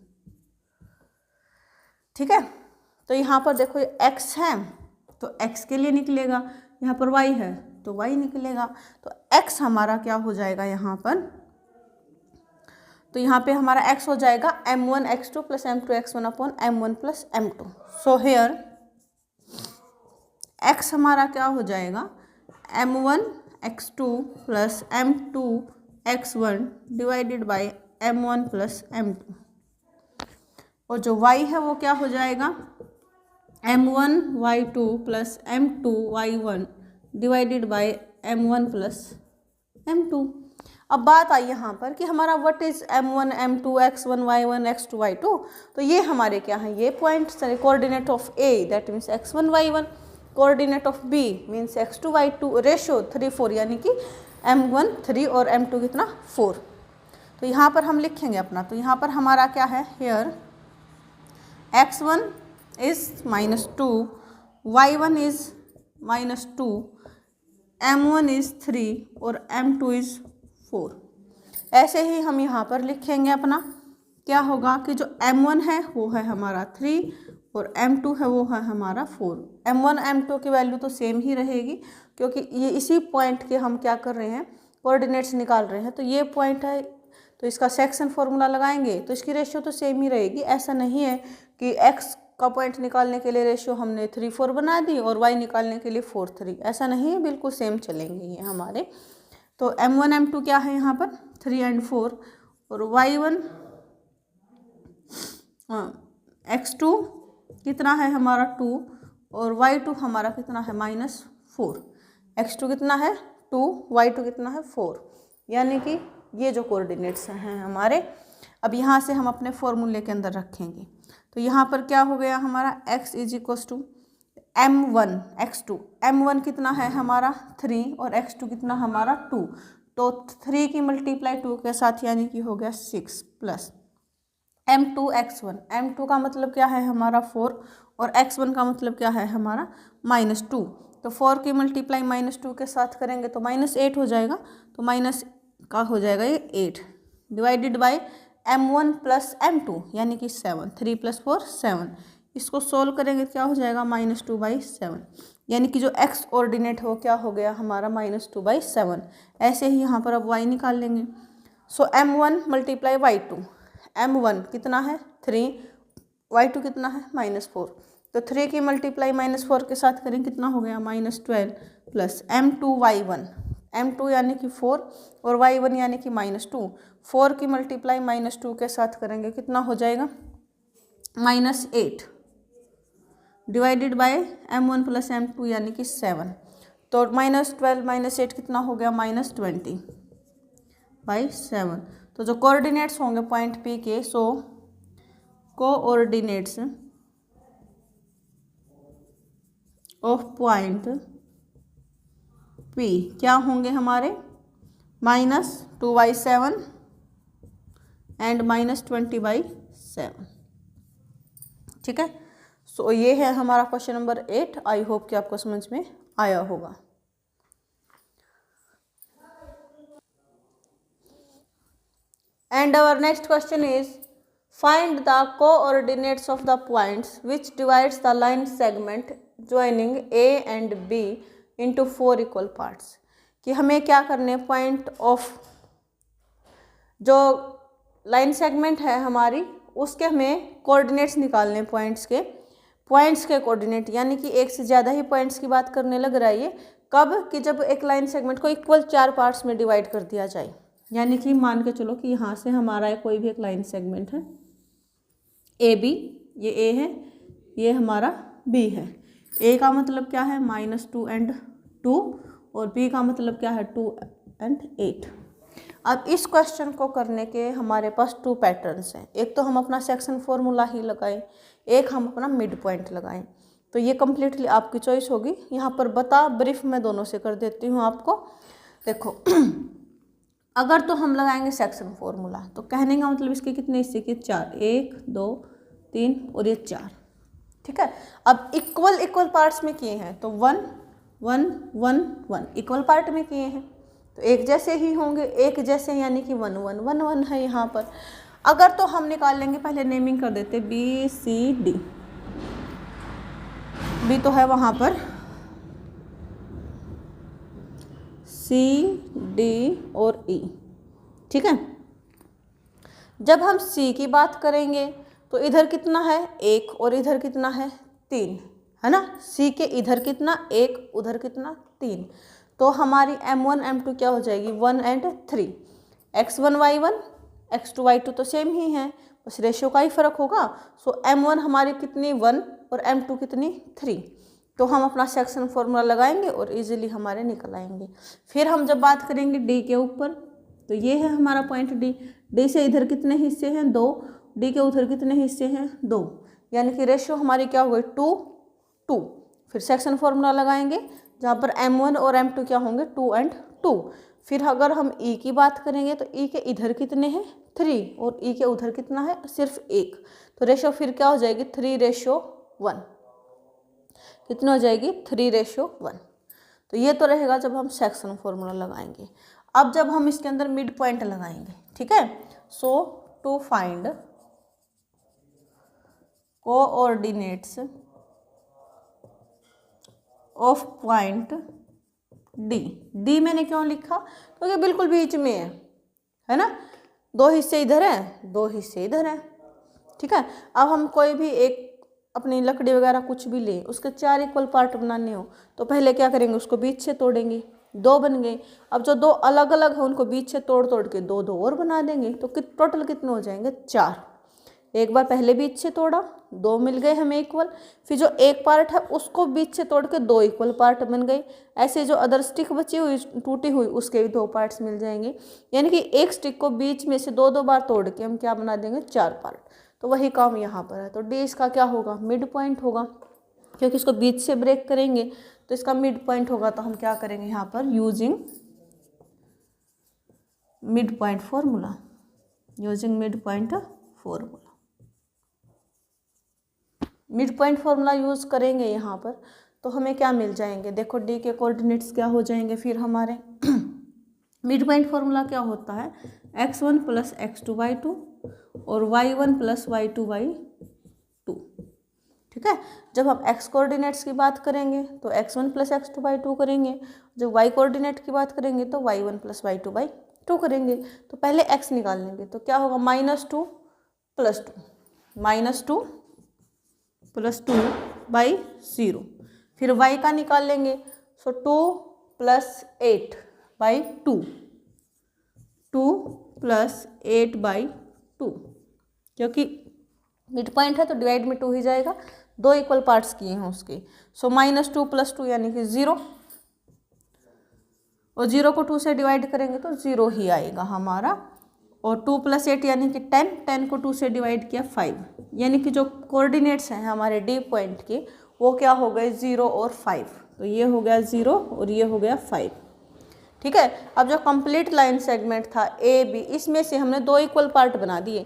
ठीक है। तो यहाँ पर देखो x है तो x के लिए निकलेगा, यहाँ पर y है तो y निकलेगा। तो x हमारा क्या हो जाएगा यहाँ पर, तो यहाँ पे हमारा x हो जाएगा m1 x2 plus m2 x1 upon m1 plus m2। So here x हमारा क्या हो जाएगा m1 x2 plus m2 x1 divided by m1 plus m2, और जो y है वो क्या हो जाएगा m1 y2 plus m2 y1 divided by m1 plus m2। अब बात आई यहाँ पर कि हमारा what is m1 m2 x1 y1 x2 y2, तो ये हमारे क्या हैं, ये पॉइंट्स हैं। Coordinate of a that means x1 y1, coordinate of b means x2 y2, ratio 3 4 यानी कि m1 3 और m2 कितना 4। तो यहाँ पर हम लिखेंगे अपना, तो यहाँ पर हमारा क्या है hair x1 is -2, y1 is -2, m1 is 3 और m2 is 4। ऐसे ही हम यहाँ पर लिखेंगे अपना, क्या होगा कि जो m1 है वो है हमारा 3 और m2 है वो है हमारा 4। m1 m2 की वैल्यू तो सेम ही रहेगी, क्योंकि ये इसी पॉइंट के हम क्या कर रहे हैं, कोऑर्डिनेट्स निकाल रहे हैं। तो ये पॉइंट है, तो इसका सेक्शन फॉर्मूला लगाएंगे तो इसकी रेशियो तो सेम ही रहेगी। ऐसा नहीं है कि x का पॉइंट निकालने के लिए रेशियो हमने 3 4 बना दी और y निकालने के लिए 4 3, ऐसा नहीं है, बिल्कुल सेम चलेंगे ये हमारे। तो m1 m2 क्या है यहाँ पर 3 और 4, और y1 x2 कितना है हमारा 2, और y2 हमारा कितना है -4। x2 कितना है 2, y2 कितना है 4, यानी कि ये जो कोऑर्डिनेट्स हैं हमारे। अब यहाँ से हम अपने फॉर्मूले के अंदर रखेंगे। तो यहाँ पर क्या हो गया हमारा x = m1 x2, m1 कितना है हमारा 3 और x2 कितना हमारा 2, तो 3 की मल्टीप्लाई 2 के साथ यानी कि हो गया 6 प्लस m2 x1, m2 का मतलब क्या है हमारा 4 और x1 का मतलब क्या है हमारा -2। तो 4 की मल्टीप्लाई -2 के साथ करेंगे तो -8 हो जाएगा, तो माइनस का हो जाएगा ये 8 divided by m1 plus m2 यानी कि 7, 3 + 4 7। इसको सोल्व करेंगे क्या हो जाएगा -2/7, यानी कि जो x ऑर्डिनेट हो क्या हो गया हमारा -2/7। ऐसे ही यहाँ पर अब y निकाल लेंगे। सो m1 × y2, m1 कितना है 3, y2 कितना है -4, तो 3 की मल्टीप्लाई -4 के साथ करें कितना हो गया -12 प्लस m2 y1, m2 यानी कि 4 और y1 यानी कि -2, 4 की मल्टीप्लाई -2 के साथ करेंगे कितना हो जाएगा -8 divided by m1 plus m2 यानी कि 7। तो -12 -8 कितना हो गया -20/7। तो जो कोऑर्डिनेट्स होंगे पॉइंट P के, सो कोऑर्डिनेट्स ऑफ पॉइंट P क्या होंगे हमारे -2/7 एंड -20/7। ठीक है, सो ये है हमारा क्वेश्चन नंबर 8। आई होप कि आपको समझ में आया होगा। And our next question is, find the coordinates of the points which divides the line segment joining A and B into 4 equal parts। कि हमें क्या करने, पॉइंट ऑफ जो लाइन सेगमेंट है हमारी उसके हमें कोऑर्डिनेट्स निकालने, पॉइंट्स के कोऑर्डिनेट, यानी कि एक से ज़्यादा ही पॉइंट्स की बात करने लग रहा है ये। कब कि जब एक लाइन सेगमेंट को इक्वल 4 पार्ट्स में डिवाइड कर दिया जाए। यानी कि मान के चलो कि यहाँ से हमारा कोई भी एक लाइन सेगमेंट है ए बी, ये ए है, ये हमारा बी है। ए का मतलब क्या है -2 and 2 और बी का मतलब क्या है 2 and 8। अब इस क्वेश्चन को करने के हमारे पास 2 पैटर्न्स हैं। एक तो हम अपना सेक्शन फॉर्मूला ही लगाएं, एक हम अपना मिड पॉइंट लगाएं। तो ये कम्प्लीटली आपकी चॉइस होगी। यहाँ पर ब्रीफ मैं दोनों से कर देती हूँ आपको। देखो अगर तो हम लगाएंगे सेक्शन फॉर्मूला, तो कहने का मतलब इसके कितने हिस्से के 4, 1 2 3 और ये 4। ठीक है, अब इक्वल पार्ट्स में किए हैं तो 1 1 1 1 इक्वल पार्ट में किए हैं तो एक जैसे ही होंगे, एक जैसे यानी कि 1 1 1 1 है यहाँ पर। अगर तो हम निकाल लेंगे, पहले नेमिंग कर देते BCD, बी तो है वहाँ पर C D और E। ठीक है, जब हम C की बात करेंगे तो इधर कितना है 1 और इधर कितना है 3, है ना। C के इधर कितना 1, उधर कितना 3, तो हमारी M1 M2 क्या हो जाएगी 1 and 3। X1 Y1 X2 Y2 तो सेम ही है, बस रेशियो का ही फ़र्क होगा। सो M1 हमारी कितनी 1 और M2 कितनी 3। तो हम अपना सेक्शन फॉर्मूला लगाएंगे और इजीली हमारे निकल आएंगे। फिर हम जब बात करेंगे D के ऊपर, तो ये है हमारा पॉइंट D। D से इधर कितने हिस्से हैं 2, D के उधर कितने हिस्से हैं 2, यानी कि रेशियो हमारी क्या हो गई 2 2। फिर सेक्शन फॉर्मूला लगाएंगे जहाँ पर M1 और M2 क्या होंगे 2 and 2। फिर अगर हम E की बात करेंगे तो E के इधर कितने हैं 3 और E के उधर कितना है सिर्फ 1, तो रेशियो फिर क्या हो जाएगी 3:1। कितनी हो जाएगी 3:1। तो ये तो रहेगा जब हम सेक्शन फॉर्मूला लगाएंगे। अब जब हम इसके अंदर मिड पॉइंट लगाएंगे, ठीक है। So to find coordinates of point D. D मैंने क्यों लिखा, क्योंकि बिल्कुल बीच में है ना, दो हिस्से इधर है, दो हिस्से इधर है। ठीक है, अब हम कोई भी एक अपनी लकड़ी वगैरह कुछ भी ले, उसके 4 इक्वल पार्ट बनाने हो तो पहले क्या करेंगे, उसको बीच से तोड़ेंगे, 2 बन गए। अब जो 2 अलग अलग है उनको बीच से तोड़ तोड़ के 2 2 और बना देंगे, तो टोटल कितने हो जाएंगे, 4। एक बार पहले बीच से तोड़ा, 2 मिल गए हमें इक्वल, फिर जो एक पार्ट है उसको बीच से तोड़ के 2 इक्वल पार्ट बन गए। ऐसे जो अदर स्टिक बची हुई टूटी हुई उसके भी 2 पार्ट्स मिल जाएंगे, यानी कि एक स्टिक को बीच में से 2 2 बार तोड़ के हम क्या बना देंगे, 4 पार्ट। तो वही काम यहाँ पर है। तो डी इसका क्या होगा, मिड पॉइंट होगा, क्योंकि इसको बीच से ब्रेक करेंगे तो इसका मिड पॉइंट होगा। तो हम क्या करेंगे यहाँ पर, using mid point formula, using mid point formula, mid point formula use करेंगे यहाँ पर। तो हमें क्या मिल जाएंगे, देखो डी के कोऑर्डिनेट्स क्या हो जाएंगे फिर हमारे मिड पॉइंट फॉर्मूला क्या होता है, x1 + x2/2 और y1 + y2/2। ठीक है, जब हम x कोऑर्डिनेट्स की बात करेंगे तो x1 + x2/2 करेंगे, जब y कोऑर्डिनेट की बात करेंगे तो y1 + y2/2 करेंगे। तो पहले x निकाल लेंगे, तो क्या होगा, -2 + 2, -2 + 2/0। फिर y का निकाल लेंगे, सो 2 + 8/2, 2 + 8/2, क्योंकि मिड पॉइंट है तो डिवाइड में 2 ही जाएगा, 2 इक्वल पार्ट्स किए हैं उसके। सो -2 + 2 यानी कि 0, और 0 को 2 से डिवाइड करेंगे तो 0 ही आएगा हमारा। और 2 + 8 यानी कि 10, 10 को 2 से डिवाइड किया 5, यानी कि जो कोऑर्डिनेट्स हैं हमारे डी पॉइंट के वो क्या हो गए, 0 और 5। तो ये हो गया 0 और ये हो गया 5। ठीक है, अब जो कंप्लीट लाइन सेगमेंट था ए बी, इसमें से हमने 2 इक्वल पार्ट बना दिए।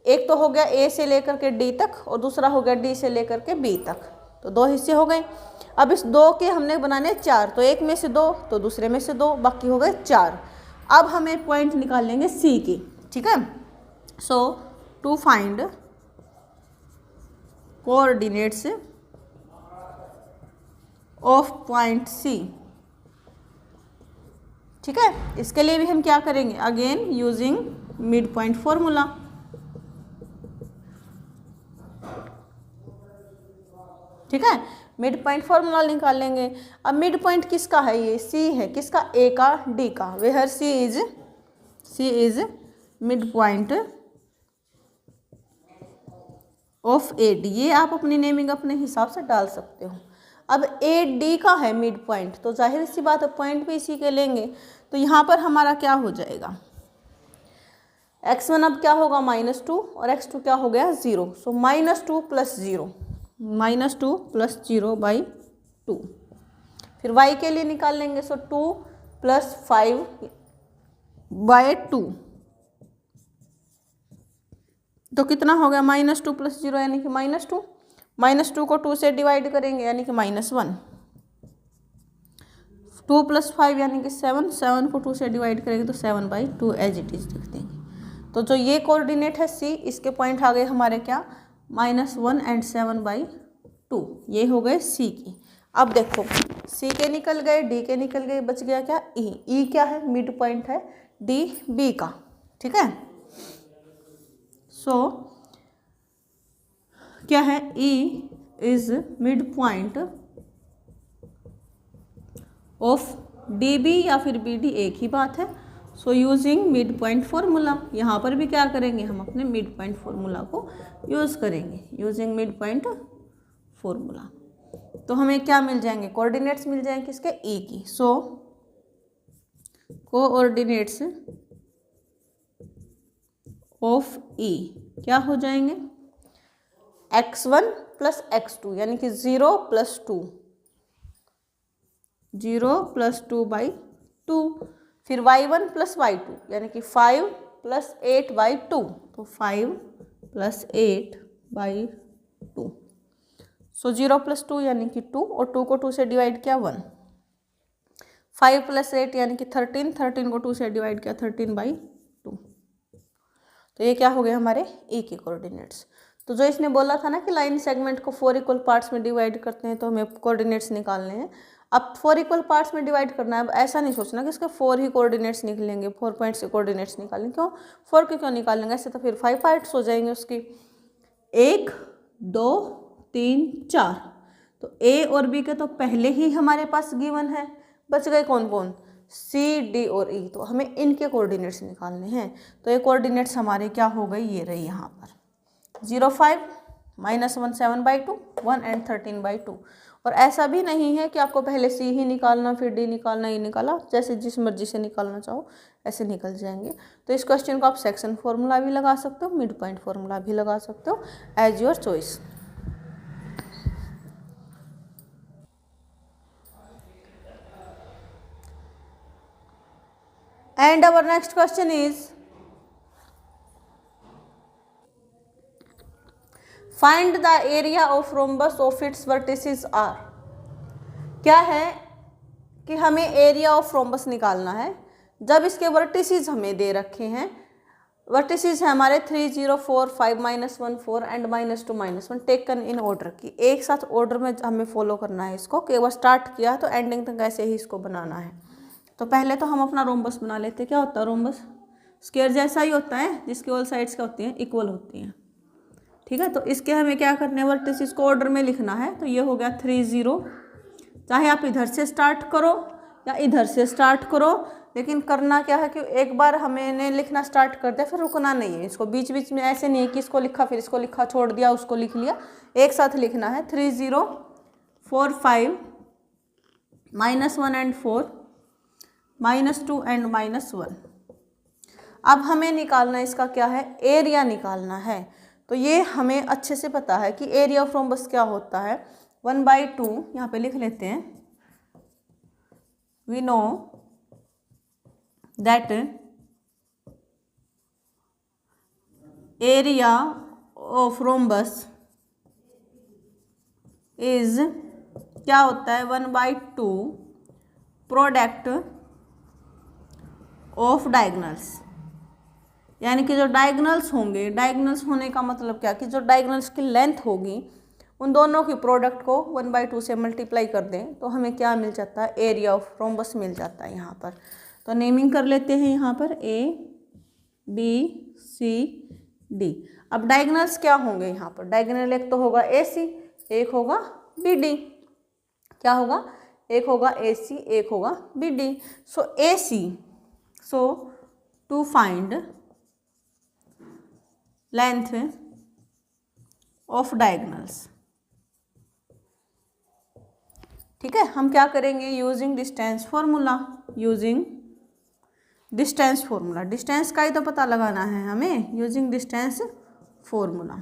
एक तो हो गया ए से लेकर के डी तक और दूसरा हो गया डी से लेकर के बी तक, तो 2 हिस्से हो गए। अब इस 2 के हमने बनाने 4, तो एक में से 2 तो दूसरे में से 2, बाकी हो गए 4। अब हमें पॉइंट निकाल लेंगे सी की। ठीक है, so to find coordinates of point C. ठीक है, इसके लिए भी हम क्या करेंगे, again using mid point formula. ठीक है, मिड पॉइंट फॉर्मूला निकाल लेंगे। अब मिड पॉइंट किसका है, ये सी है, किसका, ए का, डी का, where C is mid point of A D. ये आप अपनी नेमिंग अपने हिसाब से डाल सकते हो। अब ए डी का है मिड पॉइंट, तो जाहिर सी बात है पॉइंट भी इसी के लेंगे। तो यहाँ पर हमारा क्या हो जाएगा, x1 अब क्या होगा, -2 और x2 क्या हो गया, 0। सो -2 + 0, -2 + 0/2। फिर y के लिए निकाल लेंगे, सो 2 + 5/2, तो कितना हो गया, -2 + 0 यानी कि -2, -2 को 2 से डिवाइड करेंगे यानी कि -1, 2 + 5 यानी कि 7, 7 को 2 से डिवाइड करेंगे तो 7/2 एज इट इज़ लिख देंगे। तो जो ये कोऑर्डिनेट है सी, इसके पॉइंट आ गए हमारे क्या, -1 और 7/2, ये हो गए सी की। अब देखो सी के निकल गए, डी के निकल गए, बच गया क्या, ई। ई क्या है, मिड पॉइंट है डी बी का। ठीक है, सो क्या है, E is mid point of D B या फिर बी डी, एक ही बात है। So using mid point formula, यहाँ पर भी क्या करेंगे, हम अपने मिड पॉइंट फॉर्मूला को यूज़ करेंगे, यूजिंग मिड पॉइंट फॉर्मूला। तो हमें क्या मिल जाएंगे, कोऑर्डिनेट्स मिल जाएंगे किसके, ई की। सो कोऑर्डिनेट्स ऑफ ई क्या हो जाएंगे, x1 + x2 यानी कि 0 + 2, 0 + 2/2। फिर y1 + y2 यानी कि 5 + 8/2, तो 5 + 8/2। सो 0 + 2 यानी कि 2, और 2 को 2 से डिवाइड किया 1, 5 + 8 यानी कि 13, 13 को 2 से डिवाइड किया 13/2। तो ये क्या हो गया हमारे ए के कोऑर्डिनेट्स। तो जो इसने बोला था ना कि लाइन सेगमेंट को 4 इक्वल पार्ट्स में डिवाइड करते हैं तो हमें कोऑर्डिनेट्स निकालने हैं। अब 4 इक्वल पार्ट्स में डिवाइड करना है। अब ऐसा नहीं सोचना कि इसके 4 ही कोऑर्डिनेट्स निकलेंगे, 4 पॉइंट्स से कोऑर्डिनेट्स निकालेंगे। क्यों 4 के क्यों निकालेंगे? ऐसे तो फिर 5 पार्ट्स हो जाएंगे उसकी, 1 2 3 4। तो ए और बी के तो पहले ही हमारे पास गिवन है, बच गए कौन कौन? सी डी और ई। तो हमें इनके कोऑर्डिनेट्स निकालने हैं। तो ये कोऑर्डिनेट्स हमारे क्या हो गई, ये रही यहाँ पर 0 5 -1 7/2 1 एंड 13/2। और ऐसा भी नहीं है कि आपको पहले सी ही निकालना फिर डी निकालना, ई निकाला, जैसे जिस मर्जी से निकालना चाहो ऐसे निकल जाएंगे। तो इस क्वेश्चन को आप सेक्शन फॉर्मूला भी लगा सकते हो, मिड पॉइंट फॉर्मूला भी लगा सकते हो, as your choice. And our next question is, find the area of rhombus of its vertices are। क्या है कि हमें एरिया ऑफ रोम्बस निकालना है जब इसके वर्टिसेस हमें दे रखे हैं। वर्टिसेस है हमारे 3 0 4 5 -1 4 एंड -2 -1 टेकन इन ऑर्डर की। एक साथ ऑर्डर में हमें फॉलो करना है इसको, कि वो स्टार्ट किया तो एंडिंग तक ऐसे ही इसको बनाना है। तो पहले तो हम अपना रोम्बस बना लेते हैं। क्या होता है रोम्बस? स्क्वायर जैसा ही होता है जिसकी ऑल साइड्स क्या होती हैं, इक्वल होती हैं। ठीक है, तो इसके हमें क्या करने हैं, वर्टिसेस को ऑर्डर में लिखना है। तो ये हो गया 3 0। चाहे आप इधर से स्टार्ट करो या इधर से स्टार्ट करो, लेकिन करना क्या है कि एक बार हमें लिखना स्टार्ट कर दिया फिर रुकना नहीं है इसको। बीच बीच में ऐसे नहीं है कि इसको लिखा फिर इसको लिखा, छोड़ दिया उसको लिख लिया, एक साथ लिखना है। 3 0 4 5 -1 एंड 4 -2 एंड -1। अब हमें निकालना इसका क्या है, एरिया निकालना है। तो ये हमें अच्छे से पता है कि एरिया ऑफ रोम्बस क्या होता है, 1/2। यहाँ पे लिख लेते हैं, we know that area of rhombus is क्या होता है, 1/2 प्रोडक्ट ऑफ डायगोनल्स। यानी कि जो डायगोनल्स होंगे, डायगोनल्स होने का मतलब क्या कि जो डायगोनल्स की लेंथ होगी उन दोनों की प्रोडक्ट को 1/2 से मल्टीप्लाई कर दें तो हमें क्या मिल जाता है, एरिया ऑफ रोम्बस मिल जाता है यहाँ पर। तो नेमिंग कर लेते हैं यहाँ पर A B C D। अब डायगोनल्स क्या होंगे यहाँ पर, डायगोनल एक तो होगा AC, एक होगा BD। क्या होगा, एक होगा AC, एक होगा BD। So AC, so to find length of diagonals. ठीक है, हम क्या करेंगे, using distance formula. Using distance formula, distance का ही तो पता लगाना है हमें, यूजिंग डिस्टेंस फॉर्मूला।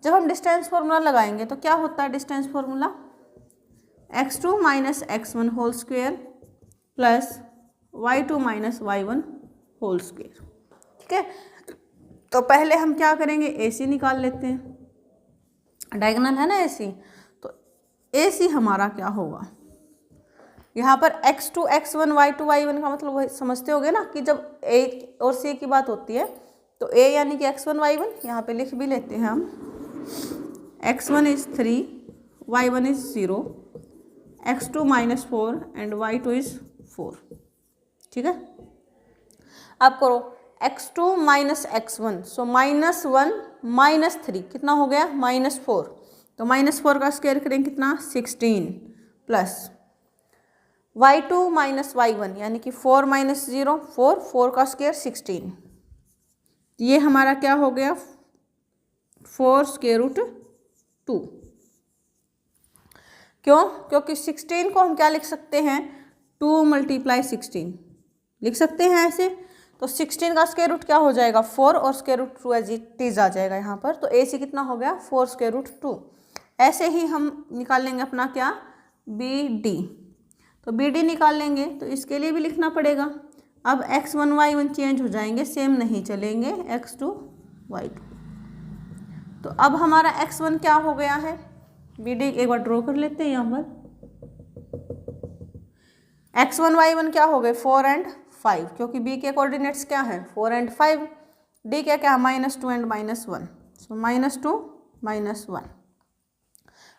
जब हम डिस्टेंस फॉर्मूला लगाएंगे तो क्या होता है distance formula, x2 - x1 whole square plus y2 - y1 whole square. ठीक है, तो पहले हम क्या करेंगे, AC निकाल लेते हैं, डायगोनल है ना AC। तो AC हमारा क्या होगा, यहाँ पर x2 x1 y2 y1 का मतलब वही समझते होगे ना कि जब A और C की बात होती है तो A यानी कि x1 y1, यहाँ पे लिख भी लेते हैं हम, x1 is 3 y1 is 0 x2 -4 and y2 is 4। ठीक है, अब करो x2 - x1, सो -1 -3 कितना हो गया, -4। तो -4 का स्क्वायर करें कितना, 16 प्लस y2 - y1 यानी कि 4 - 0 4, 4 का स्क्वायर 16। ये हमारा क्या हो गया, 4 √2। क्यों, क्योंकि 16 को हम क्या लिख सकते हैं, 2 × 16 लिख सकते हैं ऐसे। तो 16 का स्क्वायर रूट क्या हो जाएगा, 4 और square root 2 as it is आ जाएगा यहाँ पर। तो AC कितना हो गया, 4 √2। ऐसे ही हम निकाल लेंगे अपना क्या, BD। तो BD निकाल लेंगे तो इसके लिए भी लिखना पड़ेगा। अब x1 y1 चेंज हो जाएंगे, सेम नहीं चलेंगे, x2 y2। तो अब हमारा x1 क्या हो गया है, BD एक बार ड्रॉ कर लेते हैं यहाँ पर। x1 y1 क्या हो गए, 4 एंड 5, क्योंकि B के कोऑर्डिनेट्स क्या हैं, 4 एंड 5। डी क्या क्या, -2 एंड -1, सो -2 -1।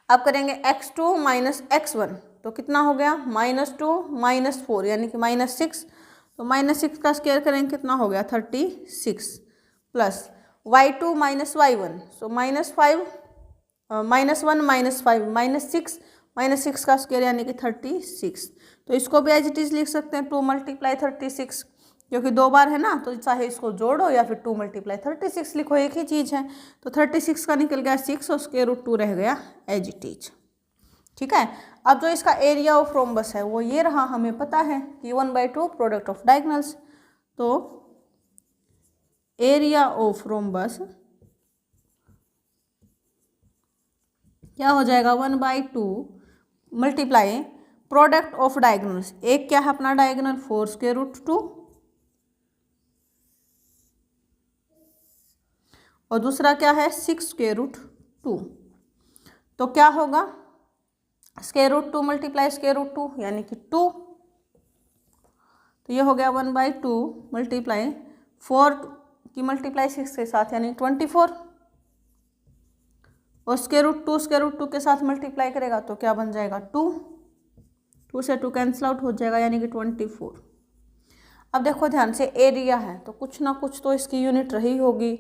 अब करेंगे x2 - x1, तो कितना हो गया, -2 -4 यानी कि -6, तो -6 का स्क्वायर करेंगे कितना हो गया 36, प्लस y2 - y1, सो -1 -5 -6 का स्क्वायर यानी कि 36। तो इसको भी एज इट इज लिख सकते हैं 2 × 36, क्योंकि 2 बार है ना, तो चाहे इसको जोड़ो या फिर 2 × 36 लिखो, एक ही चीज़ है। तो 36 का निकल गया 6 और √2 रह गया एज इट इज। ठीक है। अब जो इसका एरिया ऑफ रोम्बस है वो ये रहा, हमें पता है कि 1/2 प्रोडक्ट ऑफ डायगोनल्स, तो एरिया ऑफ रोम्बस क्या हो जाएगा 1/2 मल्टीप्लाई प्रोडक्ट ऑफ डायगोनल्स। एक क्या है अपना डायगोनल 4 √2 और दूसरा क्या है 6 √2, तो क्या होगा √2 मल्टीप्लाई √2 यानी कि 2, तो ये हो गया 1/2 मल्टीप्लाई 4 की मल्टीप्लाई 6 के साथ यानी 24, और √2 के साथ मल्टीप्लाई करेगा तो क्या बन जाएगा 2 से 2 कैंसिल आउट हो जाएगा यानी कि 24। अब देखो ध्यान से, एरिया है तो कुछ ना कुछ तो इसकी यूनिट रही होगी,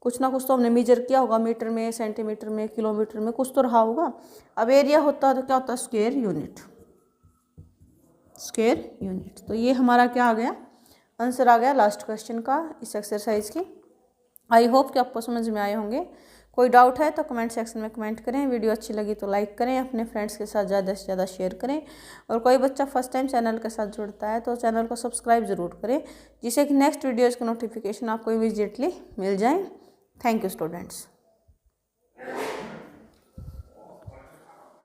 कुछ ना कुछ तो हमने मेजर किया होगा, मीटर में, सेंटीमीटर में, किलोमीटर में, कुछ तो रहा होगा। अब एरिया होता है तो क्या होता है स्क्वायर यूनिट। तो ये हमारा क्या आ गया, आंसर आ गया लास्ट क्वेश्चन का इस एक्सरसाइज की। आई होप कि आपको समझ में आए होंगे। कोई डाउट है तो कमेंट सेक्शन में कमेंट करें। वीडियो अच्छी लगी तो लाइक करें, अपने फ्रेंड्स के साथ ज़्यादा से ज़्यादा शेयर करें, और कोई बच्चा फर्स्ट टाइम चैनल के साथ जुड़ता है तो चैनल को सब्सक्राइब ज़रूर करें, जिससे कि नेक्स्ट वीडियोज़ की नोटिफिकेशन आपको इमीडिएटली मिल जाए। Thank you students.